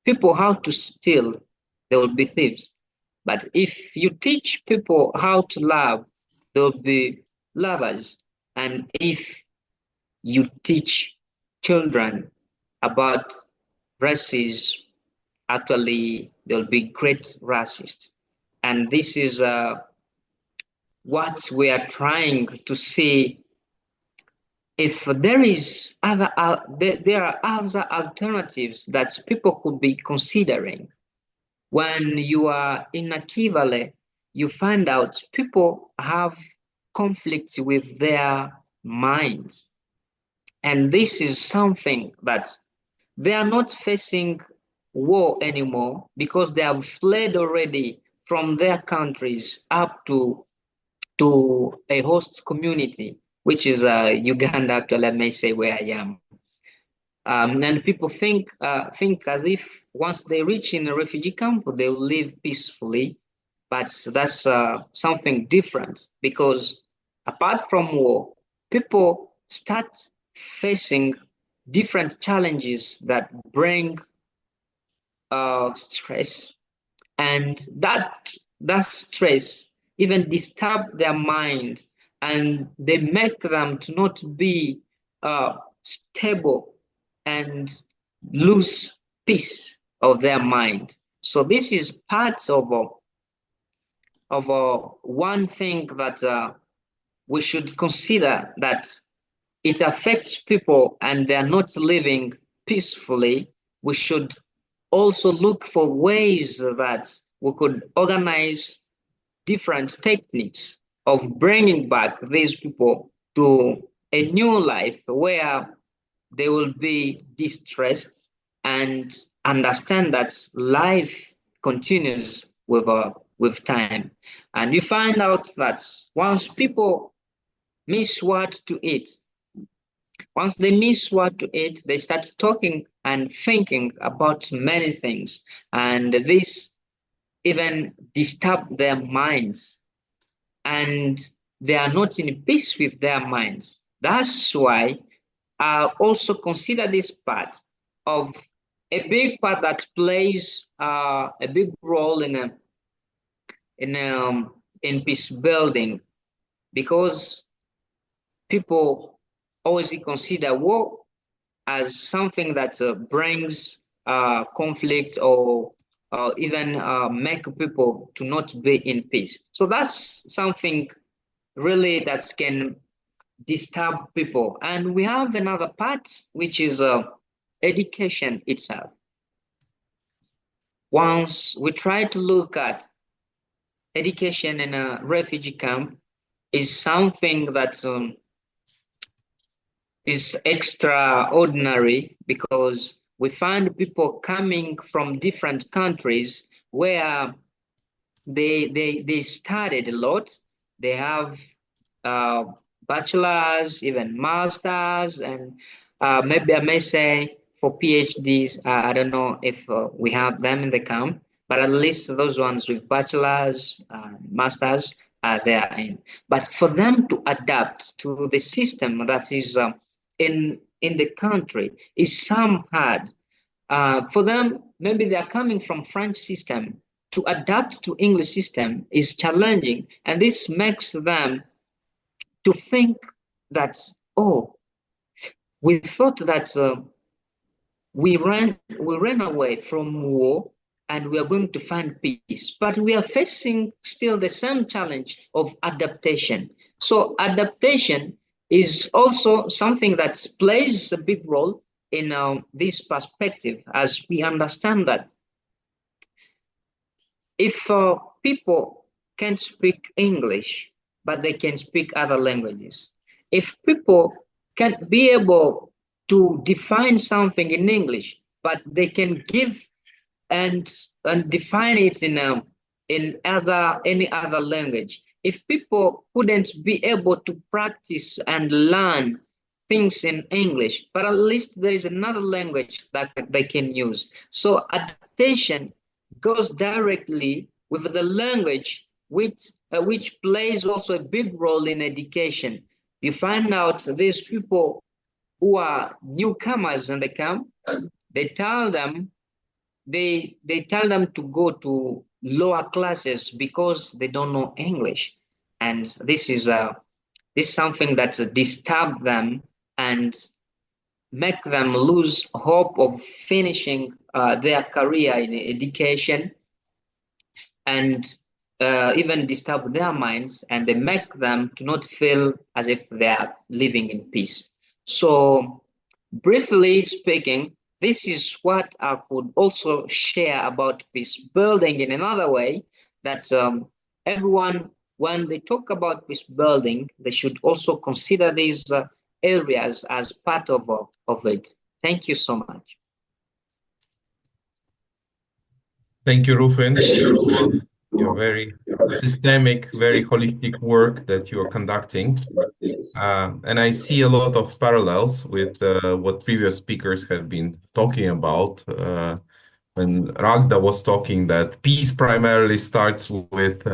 people how to steal, they will be thieves. But if you teach people how to love, they'll be lovers. And if you teach children about races, actually, they'll be great racists. And this is what we are trying to see. If there is there are other alternatives that people could be considering. When you are in Akivale, you find out people have conflicts with their minds. And this is something that they are not facing war anymore because they have fled already from their countries up to a host community, which is Uganda, actually, I may say where I am. And people think as if once they reach in a refugee camp, they'll live peacefully. But that's something different, because apart from war, people start facing different challenges that bring stress, and that stress even disturb their mind, and they make them to not be stable and lose peace of their mind. So this is part of one thing that we should consider, that it affects people and they are not living peacefully. We should also look for ways that we could organize different techniques of bringing back these people to a new life where they will be distressed and understand that life continues with time. And you find out that once people miss what to eat, once they miss what to eat, they start talking and thinking about many things. And this even disturb their minds. And they are not in peace with their minds. That's why I also consider this part of a big part that plays a big role in peace building, because people always consider war as something that brings conflict or even make people to not be in peace. So that's something really that can disturb people. And we have another part, which is education itself. Once we try to look at education in a refugee camp, is something that is extraordinary, because we find people coming from different countries where they studied a lot. They have uh, bachelors, even masters, and maybe I may say for PhDs. I don't know if we have them in the camp, but at least those ones with bachelors, masters are there in. But for them to adapt to the system that is in the country is some hard. For them, maybe they are coming from French system. To adapt to English system is challenging, and this makes them to think that, oh, we thought that we ran away from war and we are going to find peace, but we are facing still the same challenge of adaptation. So adaptation is also something that plays a big role in this perspective, as we understand that if people can't speak English, but they can speak other languages, if people can't be able to define something in English, but they can give and define it in any other language, if people couldn't be able to practice and learn things in English, but at least there is another language that they can use. So adaptation goes directly with the language, which plays also a big role in education. You find out these people who are newcomers in the camp, they tell them to go to lower classes because they don't know English, and this is something that disturb them and make them lose hope of finishing their career in education, and even disturb their minds, and they make them to not feel as if they are living in peace. So briefly speaking, this is what I could also share about peace building in another way, that everyone, when they talk about peace building, they should also consider these areas as part of it. Thank you so much. Thank you, Rufin, for your very systemic, very holistic work that you are conducting. And I see a lot of parallels with what previous speakers have been talking about. When Ragda was talking that peace primarily starts with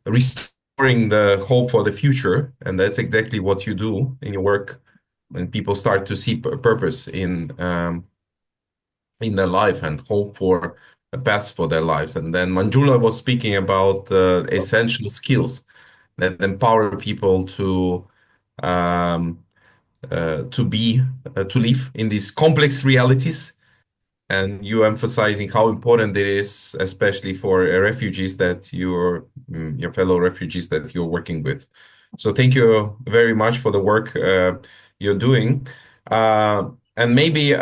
restoring the hope for the future, and that's exactly what you do in your work when people start to see purpose in their life and hope for a path for their lives. And then Manjula was speaking about essential skills that empower people um, to live in these complex realities. And you emphasizing how important it is, especially for refugees that your fellow refugees that you're working with. So thank you very much for the work you're doing. And maybe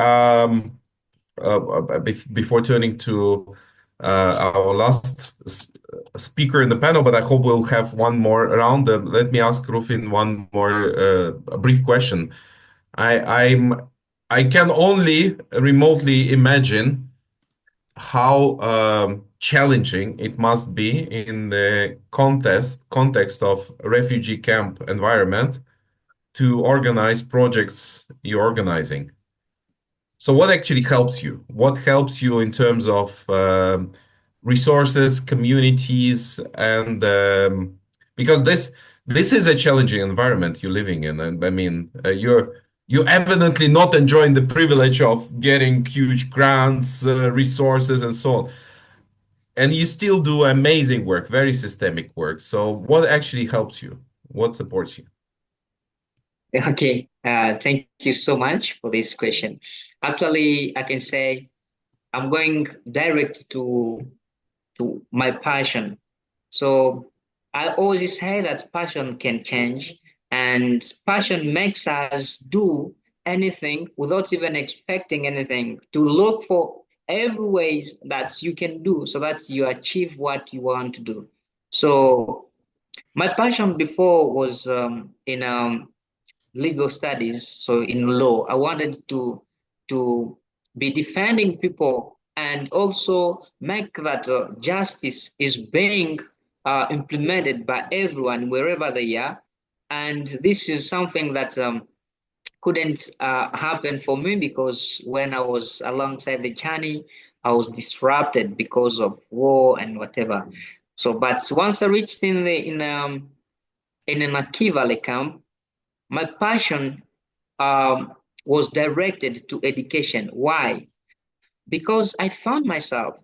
before turning to our last speaker in the panel, but I hope we'll have one more round. Let me ask Rufin one more a brief question. I can only remotely imagine how challenging it must be in the context of refugee camp environment to organize projects you're organizing. So what actually helps you? What helps you in terms of resources, communities, and because this is a challenging environment you're living in, and I mean you're evidently not enjoying the privilege of getting huge grants, resources, and so on, and you still do amazing work, very systemic work. So what actually helps you? What supports you? Okay, thank you so much for this question. Actually, I can say I'm going direct to my passion. So I always say that passion can change, and passion makes us do anything without even expecting anything, to look for every ways that you can do so that you achieve what you want to do. So my passion before was in legal studies, so in law. I wanted to be defending people and also make that justice is being implemented by everyone wherever they are. And this is something that couldn't happen for me because when I was alongside the journey, I was disrupted because of war and whatever. So, but once I reached in an Akivale camp, my passion was directed to education. Why? Because I found myself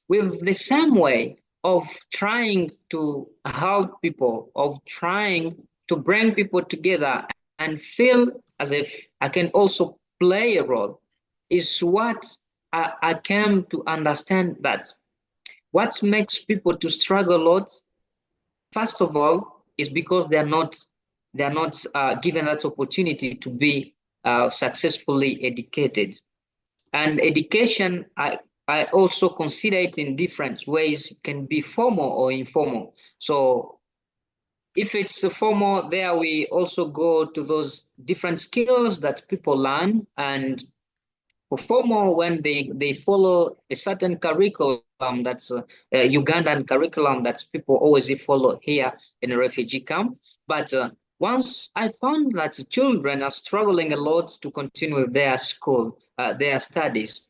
with the same way of trying to help people, of trying to bring people together and feel as if I can also play a role, is what I came to understand that what makes people to struggle a lot, first of all, is because they're not given that opportunity to be successfully educated. And education, I also consider it in different ways. It can be formal or informal. So if it's formal, there we also go to those different skills that people learn. And for formal, when they follow a certain curriculum, that's a Ugandan curriculum that people always follow here in a refugee camp. But once I found that children are struggling a lot to continue with their school, their studies,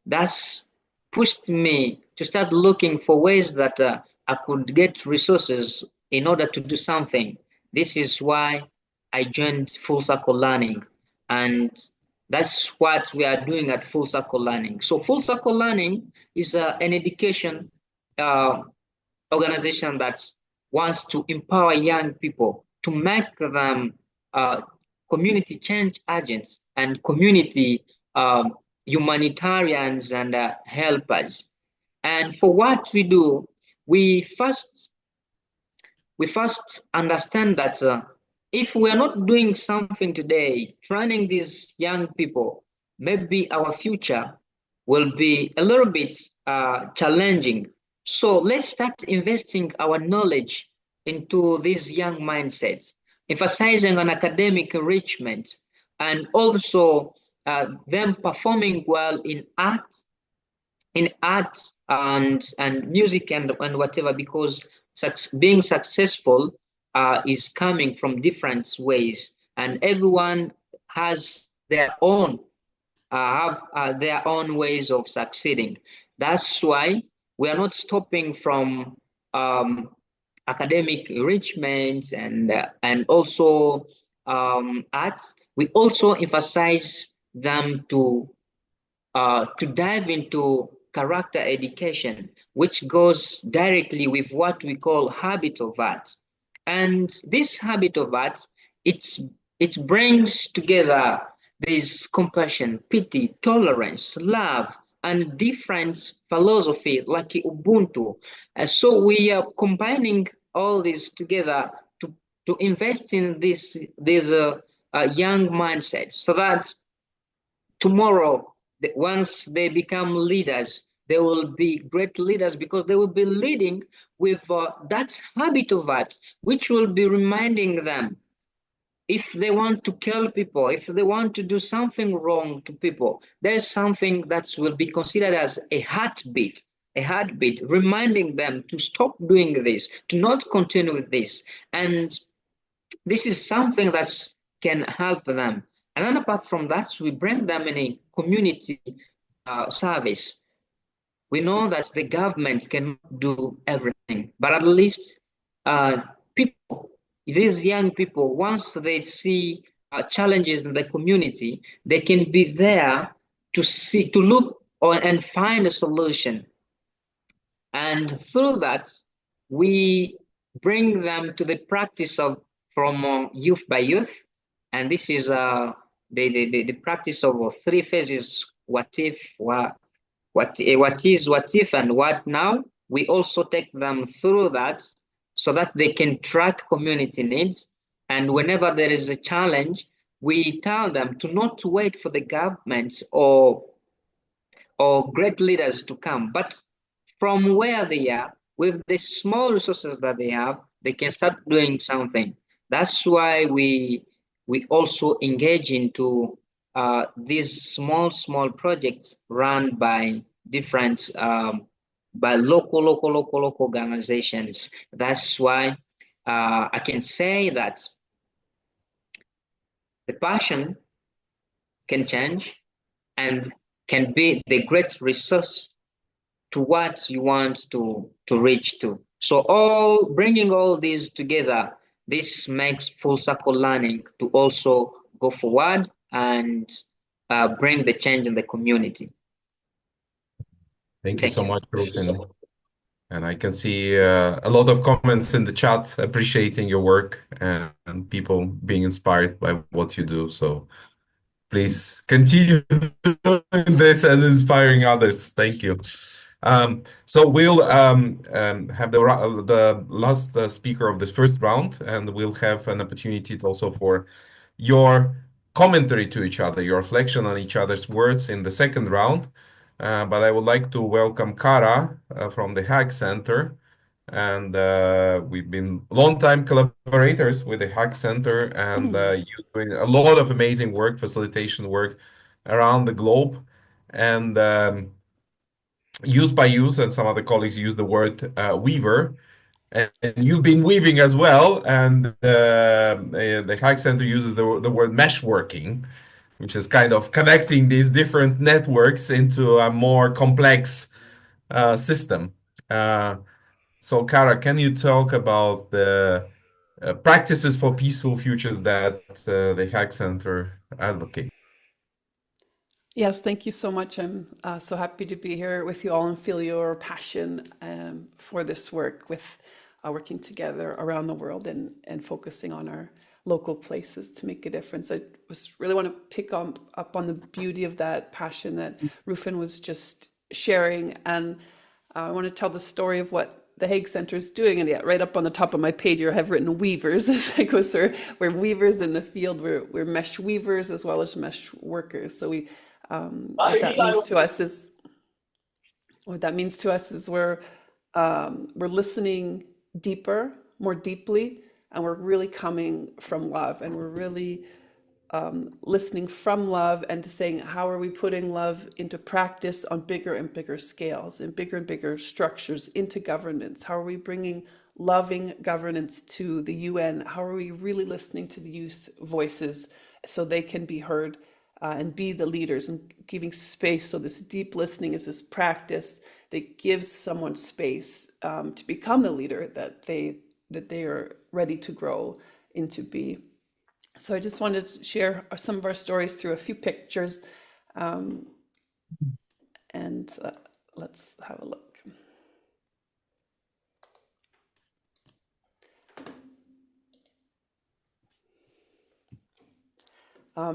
that's pushed me to start looking for ways that I could get resources in order to do something. This is why I joined Full Circle Learning, and that's what we are doing at Full Circle Learning. So Full Circle Learning is an education uh, organization that wants to empower young people to make them uh, community change agents and community humanitarians and helpers. And for what we do, we first understand that if we are not doing something today, training these young people, maybe our future will be a little bit challenging. So let's start investing our knowledge into these young mindsets, emphasizing on academic enrichment and also them performing well in art and music and whatever, because being successful is coming from different ways, and everyone has their own ways of succeeding. That's why we are not stopping from academic enrichment and also arts. We also emphasize them to dive into character education, which goes directly with what we call habit of art. And this habit of art, it brings together this compassion, pity, tolerance, love, and different philosophies like Ubuntu. So we are combining all this together to invest in this young mindset so that tomorrow, once they become leaders, they will be great leaders because they will be leading with that habit of art, which will be reminding them if they want to kill people, if they want to do something wrong to people, there's something that will be considered as a heartbeat, reminding them to stop doing this, to not continue with this. And this is something that can help them. And then apart from that, we bring them in a community service. We know that the government cannot do everything, but at least people, these young people, once they see challenges in the community, they can be there to see, to look on and find a solution. And through that, we bring them to the practice of from youth by youth. And this is the practice of three phases: what if, what is, what if, and what now. We also take them through that so that they can track community needs. And whenever there is a challenge, we tell them to not wait for the government or great leaders to come, but from where they are, with the small resources that they have, they can start doing something. That's why we also engage into these small projects run by different by local organizations. That's why I can say that the passion can change and can be the great resource to what you want to reach to. So bringing all these together, this makes full circle learning to also go forward and bring the change in the community. Thank you so much, Rufin. And I can see a lot of comments in the chat appreciating your work and people being inspired by what you do. So please continue doing this and inspiring others. Thank you. So we'll have the last speaker of this first round, and we'll have an opportunity also for your commentary to each other, your reflection on each other's words in the second round. But I would like to welcome Kara from the Hack Center. And we've been long-time collaborators with the Hack Center, and you're doing a lot of amazing work, facilitation work around the globe. And Youth by Youth and some other colleagues use the word weaver. And you've been weaving as well. And the Hack Center uses the word meshworking, which is kind of connecting these different networks into a more complex system. So, Kara, can you talk about the practices for peaceful futures that the Hack Center advocates? Yes, thank you so much. I'm so happy to be here with you all and feel your passion for this work with working together around the world and focusing on our local places to make a difference. I really want to pick up on the beauty of that passion that Rufin was just sharing. And I want to tell the story of what the Hague Center is doing. And yet right up on the top of my page here, I have written weavers. Because we're weavers in the field. We're mesh weavers as well as mesh workers. So what that means to us is we're listening deeper, more deeply, and we're really coming from love, and we're really listening from love and saying, how are we putting love into practice on bigger and bigger scales and bigger structures into governance? How are we bringing loving governance to the UN? How are we really listening to the youth voices so they can be heard and be the leaders and giving space? So this deep listening is this practice that gives someone space to become the leader that they are ready to grow into be. So I just wanted to share some of our stories through a few pictures, and let's have a look.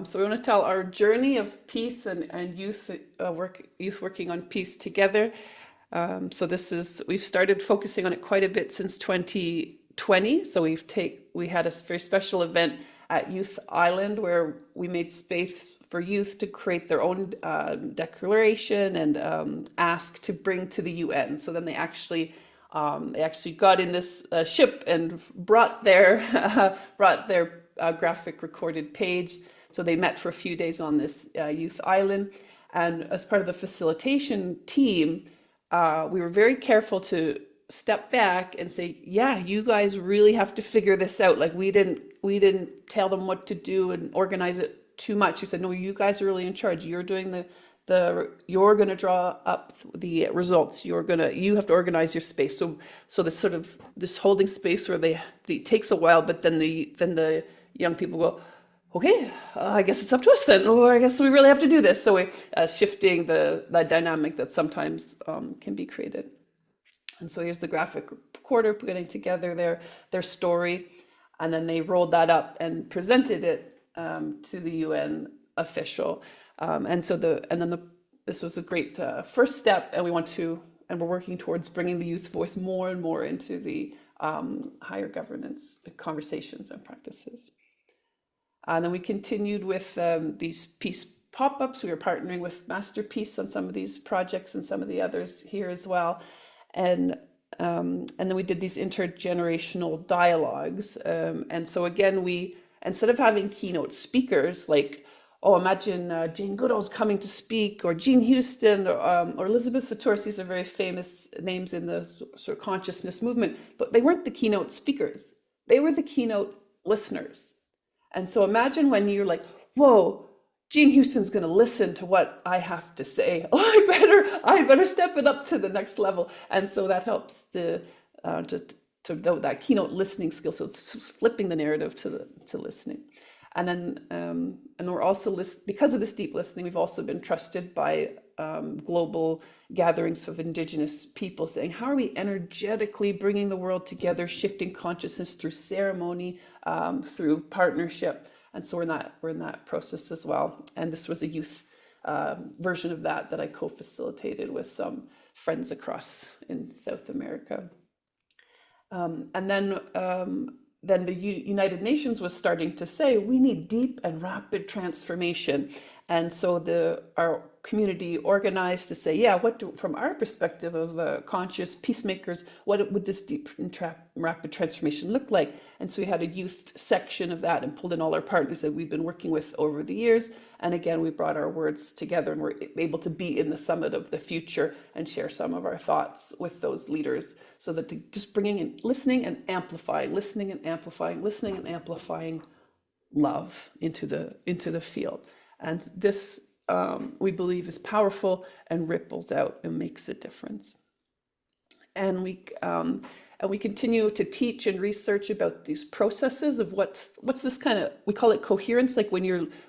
So we want to tell our journey of peace and youth working on peace together. So we've started focusing on it quite a bit since 2020. So we had a very special event at Youth Island where we made space for youth to create their own declaration and ask to bring to the UN. So then they actually They actually got in this ship and brought their graphic recorded page. So they met for a few days on this youth island. And as part of the facilitation team, we were very careful to step back and say, yeah, you guys really have to figure this out. Like we didn't tell them what to do and organize it too much. We said, no, you guys are really in charge. You're doing you're going to draw up the results. You have to organize your space. So this sort of this holding space where it takes a while, but then the young people go, okay, I guess it's up to us then, or I guess we really have to do this. So we're shifting the dynamic that sometimes can be created. And so here's the graphic recorder putting together their story, and then they rolled that up and presented it to the UN official. This was a great first step, and we're working towards bringing the youth voice more and more into the higher governance conversations and practices. And then we continued with these peace pop-ups. We were partnering with Masterpiece on some of these projects and some of the others here as well. And then we did these intergenerational dialogues. And so again, instead of having keynote speakers, like, imagine Jane Goodall's coming to speak, or Jean Houston, or Elizabeth Sattouris. These are very famous names in the sort of consciousness movement, but they weren't the keynote speakers. They were the keynote listeners. And so imagine when you're like, whoa, Jean Houston's going to listen to what I have to say. I better step it up to the next level. And so that helps that keynote listening skill. So it's flipping the narrative to listening. And then, and we're also because of this deep listening, we've also been trusted by global gatherings of Indigenous people, saying, how are we energetically bringing the world together, shifting consciousness through ceremony, through partnership? And so we're in that process as well. And this was a youth version of that I co-facilitated with some friends across in South America. And then the United Nations was starting to say, we need deep and rapid transformation. And so our community organized to say, from our perspective of conscious peacemakers, what would this deep and rapid transformation look like? And so we had a youth section of that and pulled in all our partners that we've been working with over the years. And again, we brought our words together and we're able to be in the summit of the future and share some of our thoughts with those leaders, so that just bringing in listening and amplifying, listening and amplifying, listening and amplifying love into the field. And this, we believe, is powerful and ripples out and makes a difference. And we continue to teach and research about these processes of what's this kind of, we call it coherence, like when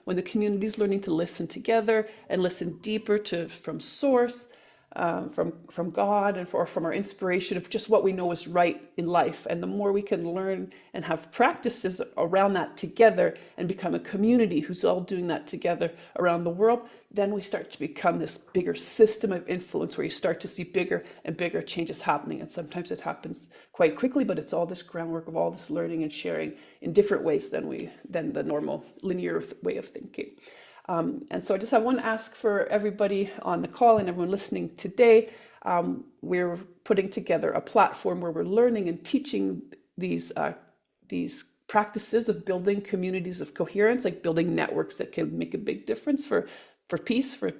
the community is learning to listen together and listen deeper from source, from God, and from our inspiration of just what we know is right in life. And the more we can learn and have practices around that together and become a community who's all doing that together around the world, then we start to become this bigger system of influence where you start to see bigger and bigger changes happening. And sometimes it happens quite quickly, but it's all this groundwork of all this learning and sharing in different ways than the normal linear way of thinking. And so I just have one ask for everybody on the call and everyone listening today. We're putting together a platform where we're learning and teaching these practices of building communities of coherence, like building networks that can make a big difference for peace, for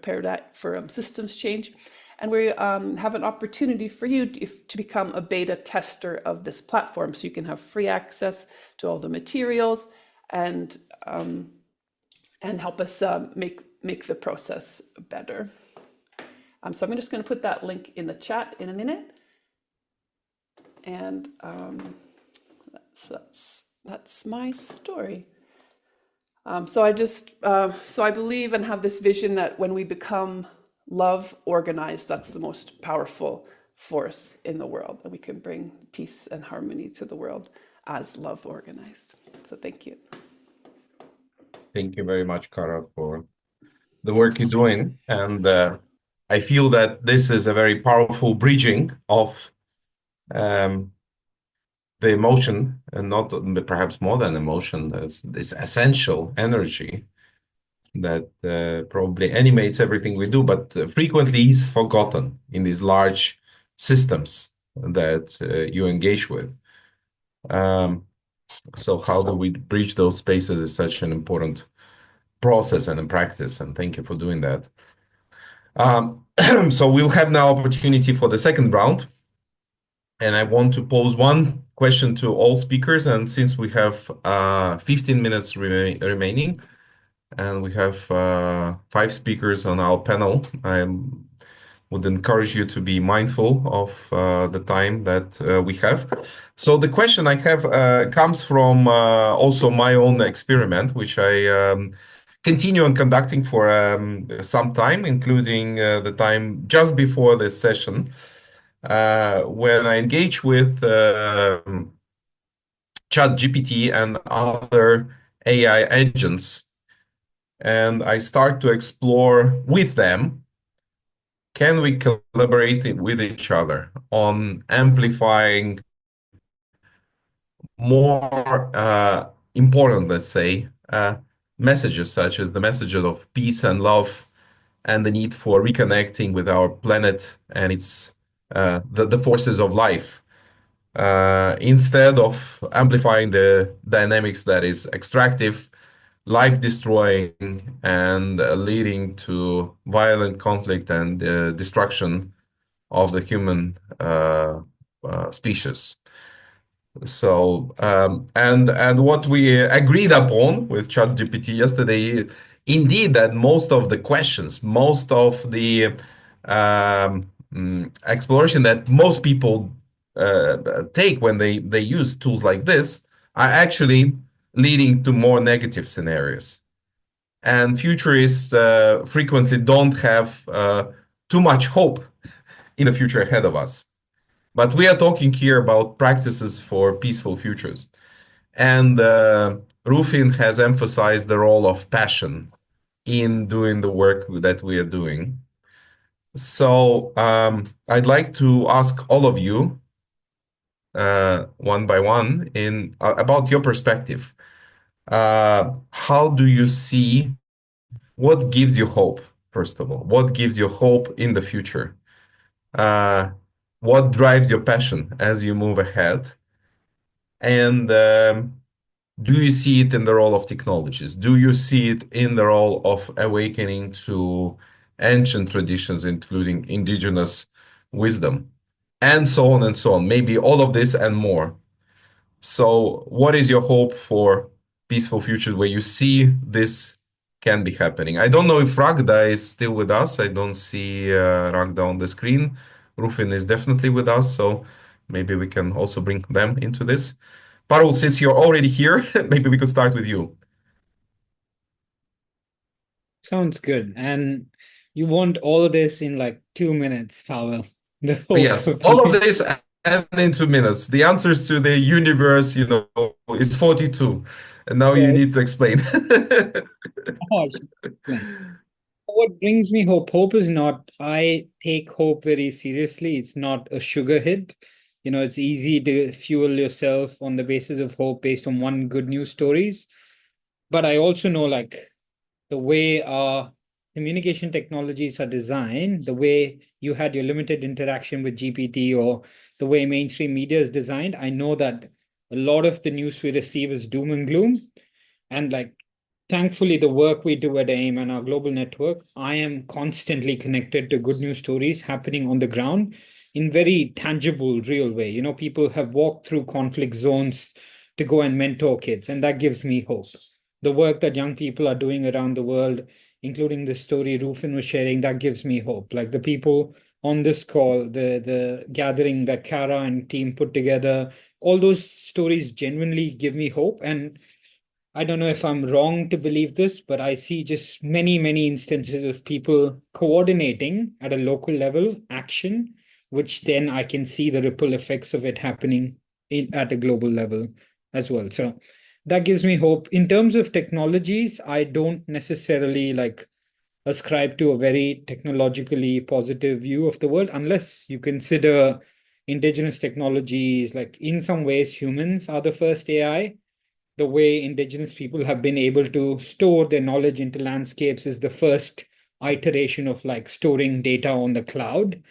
systems change. And we have an opportunity for you to become a beta tester of this platform, so you can have free access to all the materials and help us make the process better. So I'm just going to put that link in the chat in a minute. And that's my story. So I believe and have this vision that when we become love organized, that's the most powerful force in the world, and we can bring peace and harmony to the world as love organized. So thank you. Thank you very much, Cara, for the work you're doing. And I feel that this is a very powerful bridging of the emotion, and not perhaps more than emotion, this essential energy that probably animates everything we do, but frequently is forgotten in these large systems that you engage with. So how do we bridge those spaces is such an important process and in practice, and thank you for doing that. So we'll have now opportunity for the second round, and I want to pose one question to all speakers, and since we have 15 minutes remaining, and we have 5 speakers on our panel, I would encourage you to be mindful of the time that we have. So the question I have comes from also my own experiment, which I continue on conducting for some time, including the time just before this session, when I engage with ChatGPT and other AI agents, and I start to explore with them, can we collaborate with each other on amplifying more important, let's say, messages such as the messages of peace and love and the need for reconnecting with our planet and its the forces of life, instead of amplifying the dynamics that is extractive, life destroying, and leading to violent conflict and destruction of the human species. So and what we agreed upon with ChatGPT yesterday, indeed, that most of the questions, most of the exploration that most people take when they use tools like this are actually leading to more negative scenarios. And futurists frequently don't have too much hope in the future ahead of us. But we are talking here about practices for peaceful futures. And Rufin has emphasized the role of passion in doing the work that we are doing. So I'd like to ask all of you, one by one, about your perspective. How do you see, what gives you hope, first of all? What gives you hope in the future? What drives your passion as you move ahead? And do you see it in the role of technologies? Do you see it in the role of awakening to ancient traditions, including indigenous wisdom, and so on and so on? Maybe all of this and more. So, what is your hope for peaceful futures where you see this can be happening? I don't know if Ragda is still with us. I don't see Ragda on the screen. Rufin is definitely with us, so maybe we can also bring them into this. Parul, since you're already here, maybe we could start with you. Sounds good. And you want all of this in like 2 minutes, Pavel. The hope Yes, for all of peace. this and in 2 minutes. The answers to the universe, is 42. And now you Right. need to explain. Oh, I should explain. What brings me hope? Hope is not, I take hope very seriously. It's not a sugar hit. It's easy to fuel yourself on the basis of hope based on one good news stories. But I also know like the way our communication technologies are designed, the way you had your limited interaction with GPT or the way mainstream media is designed, I know that a lot of the news we receive is doom and gloom. And like, thankfully, the work we do at AIM and our global network, I am constantly connected to good news stories happening on the ground in very tangible, real way. People have walked through conflict zones to go and mentor kids, and that gives me hope. The work that young people are doing around the world, including the story Rufin was sharing, that gives me hope. Like the people on this call, the gathering that Kara and team put together, all those stories genuinely give me hope. And I don't know if I'm wrong to believe this, but I see just many, many instances of people coordinating at a local level action, which then I can see the ripple effects of it happening at a global level as well. So that gives me hope. In terms of technologies, I don't necessarily like ascribe to a very technologically positive view of the world, unless you consider indigenous technologies, like in some ways, humans are the first AI. The way indigenous people have been able to store their knowledge into landscapes is the first iteration of like storing data on the cloud.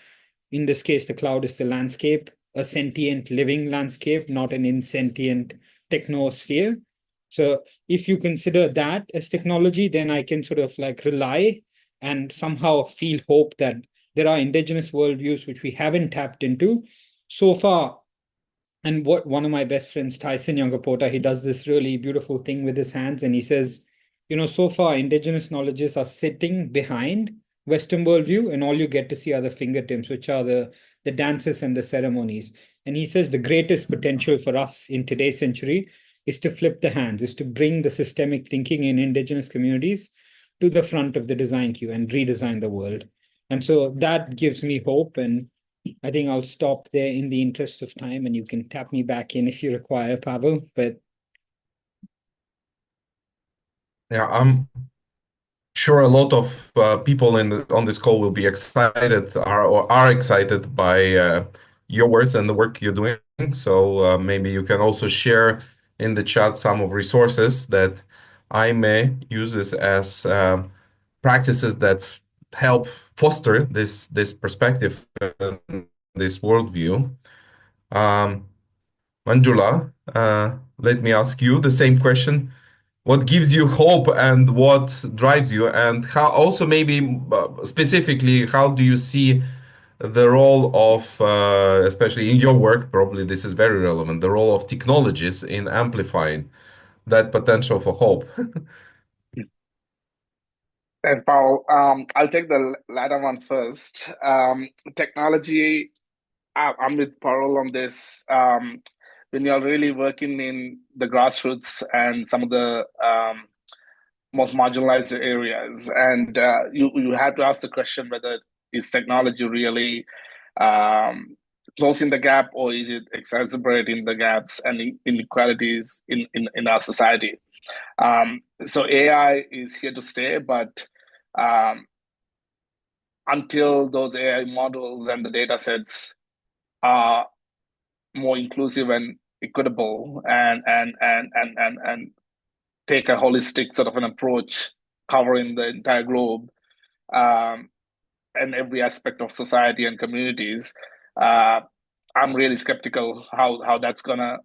In this case, the cloud is the landscape. a sentient living landscape, not an insentient technosphere. So if you consider that as technology, then I can sort of like rely and somehow feel hope that there are indigenous worldviews which we haven't tapped into so far. And what one of my best friends, Tyson Yungapota, he does this really beautiful thing with his hands, and he says, so far indigenous knowledges are sitting behind Western worldview, and all you get to see are the fingertips, which are the dances and the ceremonies. And he says the greatest potential for us in today's century is to flip the hands, is to bring the systemic thinking in indigenous communities to the front of the design queue and redesign the world. And so that gives me hope. And I think I'll stop there in the interest of time, and you can tap me back in if you require, Pavel. But Yeah, I'm sure a lot of people on this call will be excited or are excited by your words and the work you're doing. So maybe you can also share in the chat some of resources that I may use as practices that help foster this perspective and this worldview. Manjula, let me ask you the same question. What gives you hope and what drives you, and how also maybe specifically, how do you see the role of, especially in your work, probably this is very relevant, the role of technologies in amplifying that potential for hope? And Paul, I'll take the latter one first. Technology, I'm with Paul on this. When you're really working in the grassroots and some of the most marginalized areas, and you have to ask the question whether is technology really closing the gap, or is it exacerbating the gaps and inequalities in our society? So AI is here to stay, but until those AI models and the data sets are more inclusive and equitable and take a holistic sort of an approach covering the entire globe and every aspect of society and communities, I'm really skeptical how that's gonna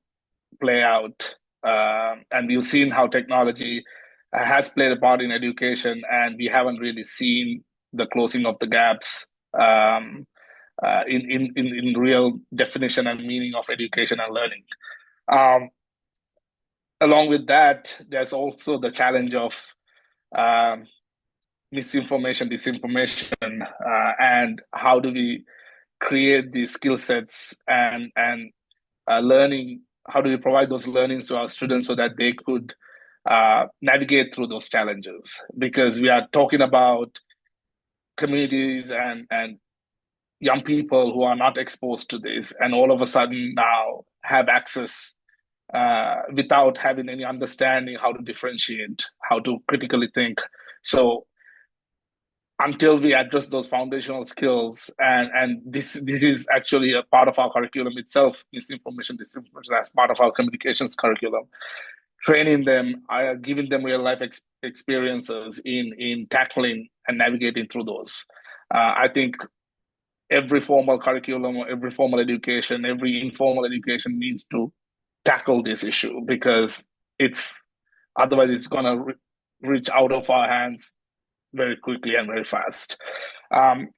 play out. And we've seen how technology has played a part in education, and we haven't really seen the closing of the gaps in real definition and meaning of education and learning. Along with that, there's also the challenge of misinformation, disinformation, and how do we create these skill sets and learning? How do we provide those learnings to our students so that they could navigate through those challenges? Because we are talking about communities and young people who are not exposed to this, and all of a sudden now have access without having any understanding how to differentiate, how to critically think. So until we address those foundational skills, and this is actually a part of our curriculum itself, misinformation, disinformation as part of our communications curriculum, training them, giving them real life experiences in tackling and navigating through those. I think every formal curriculum, or every formal education, every informal education needs to tackle this issue, because otherwise it's going to reach out of our hands very quickly and very fast.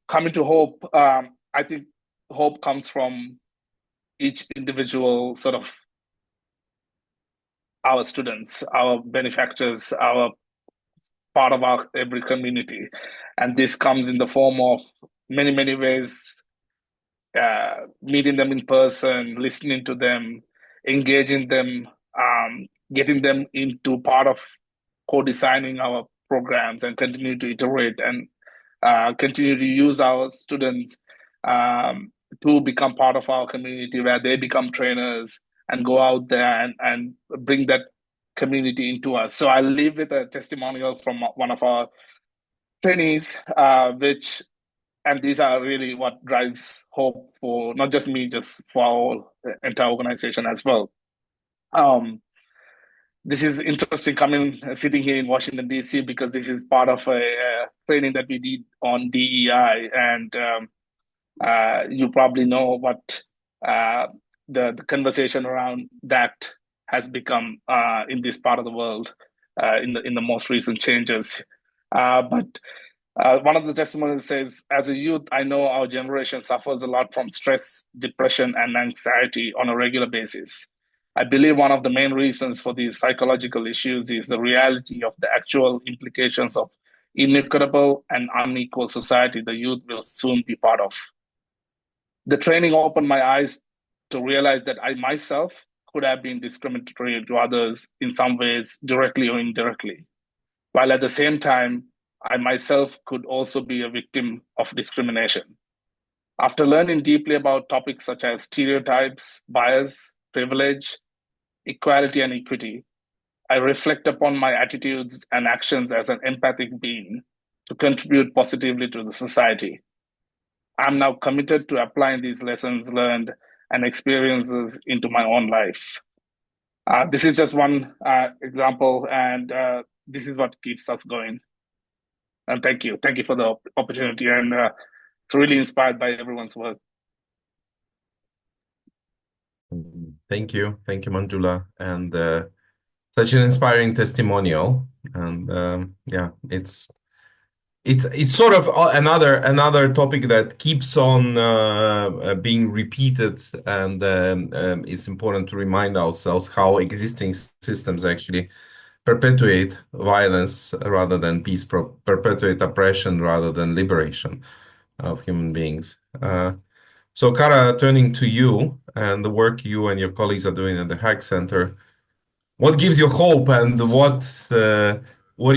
Coming to hope, I think hope comes from each individual sort of our students, our benefactors, our part of our every community. And this comes in the form of many ways, meeting them in person, listening to them, engaging them, getting them into part of co-designing our programs, and continue to iterate and continue to use our students to become part of our community, where they become trainers and go out there and bring that community into us. So I'll leave with a testimonial from one of our trainees, and these are really what drives hope for not just me, just for our entire organization as well. This is interesting sitting here in Washington, D.C., because this is part of a training that we did on DEI. And you probably know what the conversation around that has become in this part of the world in the most recent changes. But one of the testimonies says, as a youth, I know our generation suffers a lot from stress, depression, and anxiety on a regular basis. I believe one of the main reasons for these psychological issues is the reality of the actual implications of inequitable and unequal society the youth will soon be part of. The training opened my eyes to realize that I myself could have been discriminatory to others in some ways, directly or indirectly, while at the same time, I myself could also be a victim of discrimination. After learning deeply about topics such as stereotypes, bias, privilege, equality, and equity, I reflect upon my attitudes and actions as an empathic being to contribute positively to the society. I'm now committed to applying these lessons learned and experiences into my own life. This is just one example, and this is what keeps us going. And thank you. Thank you for the opportunity, and really inspired by everyone's work. Thank you. Thank you, Manjula. And such an inspiring testimonial. And yeah, it's sort of another topic that keeps on being repeated, and it's important to remind ourselves how existing systems actually perpetuate violence rather than peace, perpetuate oppression rather than liberation of human beings. So, Kara, turning to you and the work you and your colleagues are doing at the Hack Center, what gives you hope, and what do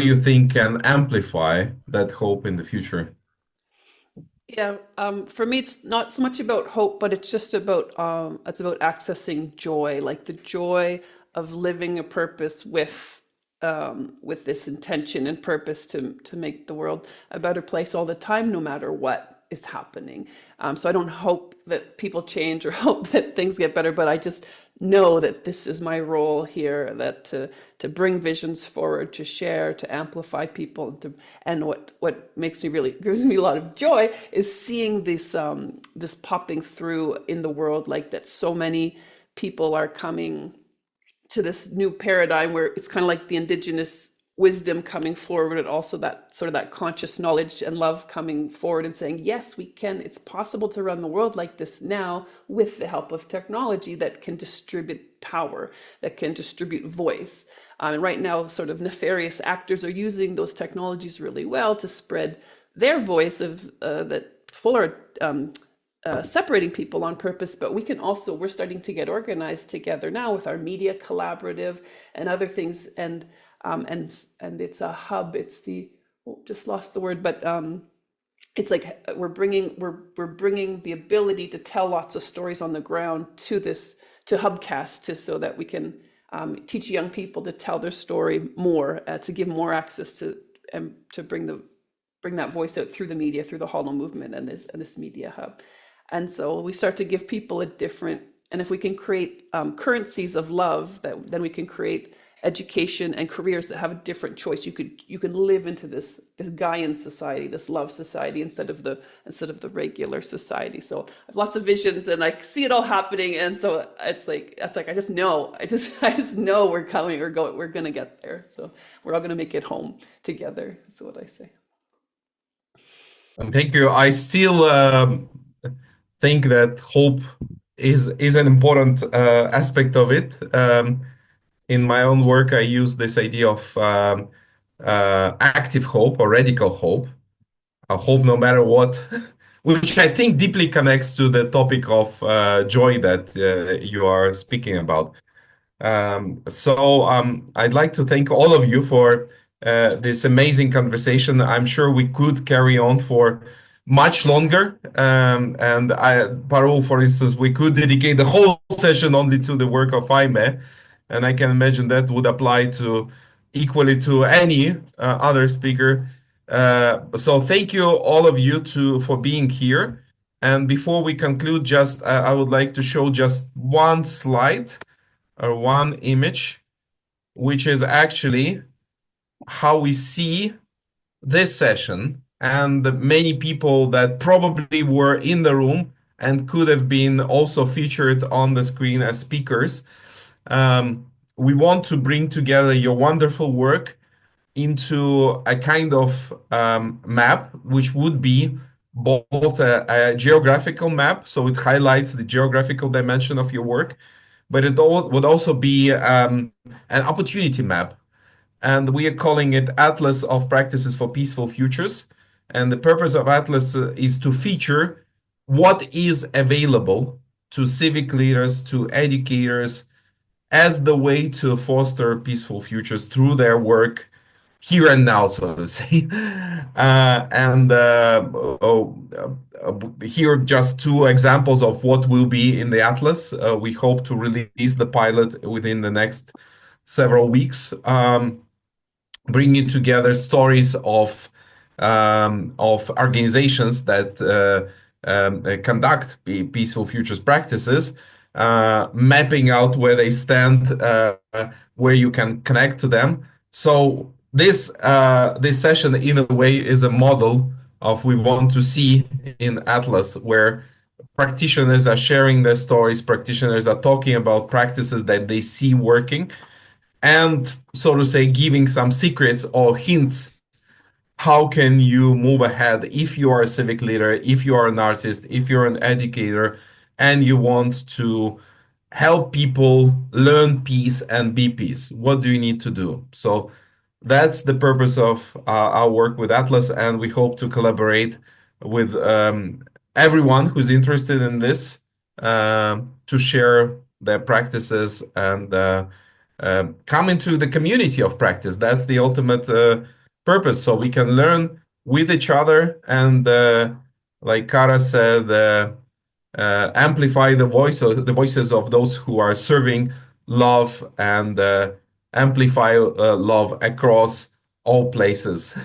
you think can amplify that hope in the future? Yeah, for me, it's not so much about hope, but it's just about accessing joy, like the joy of living a purpose with this intention and purpose to make the world a better place all the time, no matter what is happening. So I don't hope that people change or hope that things get better, but I just know that this is my role here, that to bring visions forward, to share, to amplify people, and what makes me really gives me a lot of joy is seeing this popping through in the world, like that so many people are coming to this new paradigm where it's kind of like the indigenous wisdom coming forward, and also that sort of that conscious knowledge and love coming forward and saying, yes, we can, it's possible to run the world like this now with the help of technology that can distribute power, that can distribute voice. And right now, sort of nefarious actors are using those technologies really well to spread their voice of that people are separating people on purpose, but we're starting to get organized together now with our media collaborative and other things, and it's a hub. It's just lost the word, but it's like we're bringing the ability to tell lots of stories on the ground to Hubcast, so that we can teach young people to tell their story more, to give more access to, and to bring that voice out through the media, through the Hollow Movement and this media hub. And so we start to give people and if we can create currencies of love, then we can create education and careers that have a different choice. You can live into this Gaian society, this love society, instead of the regular society. So I have lots of visions, and I see it all happening. And so it's like I just know we're coming, we're gonna get there. So we're all gonna make it home together. That's what I say. Thank you. I still think that hope is an important aspect of it. In my own work, I use this idea of active hope or radical hope, a hope no matter what, which I think deeply connects to the topic of joy that you are speaking about. So I'd like to thank all of you for this amazing conversation. I'm sure we could carry on for much longer. And Parul, for instance, we could dedicate the whole session only to the work of Jaime. And I can imagine that would apply to equally to any other speaker. So thank you all of you for being here. And before we conclude, just I would like to show just one slide or one image, which is actually how we see this session and the many people that probably were in the room and could have been also featured on the screen as speakers. We want to bring together your wonderful work into a kind of map, which would be both a geographical map, so it highlights the geographical dimension of your work, but it would also be an opportunity map. And we are calling it Atlas of Practices for Peaceful Futures. And the purpose of Atlas is to feature what is available to civic leaders, to educators, as the way to foster peaceful futures through their work here and now, so to say. Here are just two examples of what will be in the Atlas. We hope to release the pilot within the next several weeks, bringing together stories of organizations that conduct peaceful futures practices, mapping out where they stand, where you can connect to them. So this session, in a way, is a model of we want to see in Atlas, where practitioners are sharing their stories, practitioners are talking about practices that they see working, and so to say, giving some secrets or hints. How can you move ahead if you are a civic leader, if you are an artist, if you're an educator, and you want to help people learn peace and be peace? What do you need to do? So that's the purpose of our work with Atlas, and we hope to collaborate with everyone who's interested in this to share their practices and come into the community of practice. That's the ultimate purpose, so we can learn with each other and, like Kara said, amplify the voices of those who are serving love and amplify love across all places.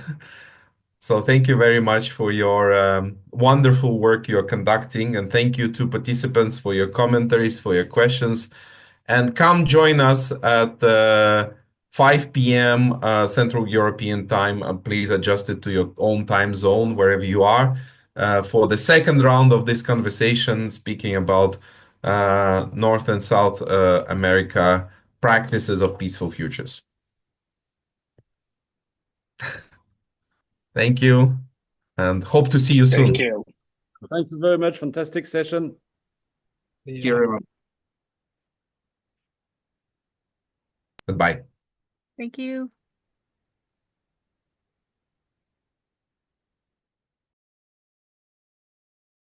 So thank you very much for your wonderful work you're conducting, and thank you to participants for your commentaries, for your questions. And come join us at 5 p.m. Central European time. Please adjust it to your own time zone, wherever you are, for the second round of this conversation, speaking about North and South America practices of peaceful futures. Thank you, and hope to see you soon. Thank you. Thank you very much. Fantastic session. Thank you, everyone. Goodbye. Thank you.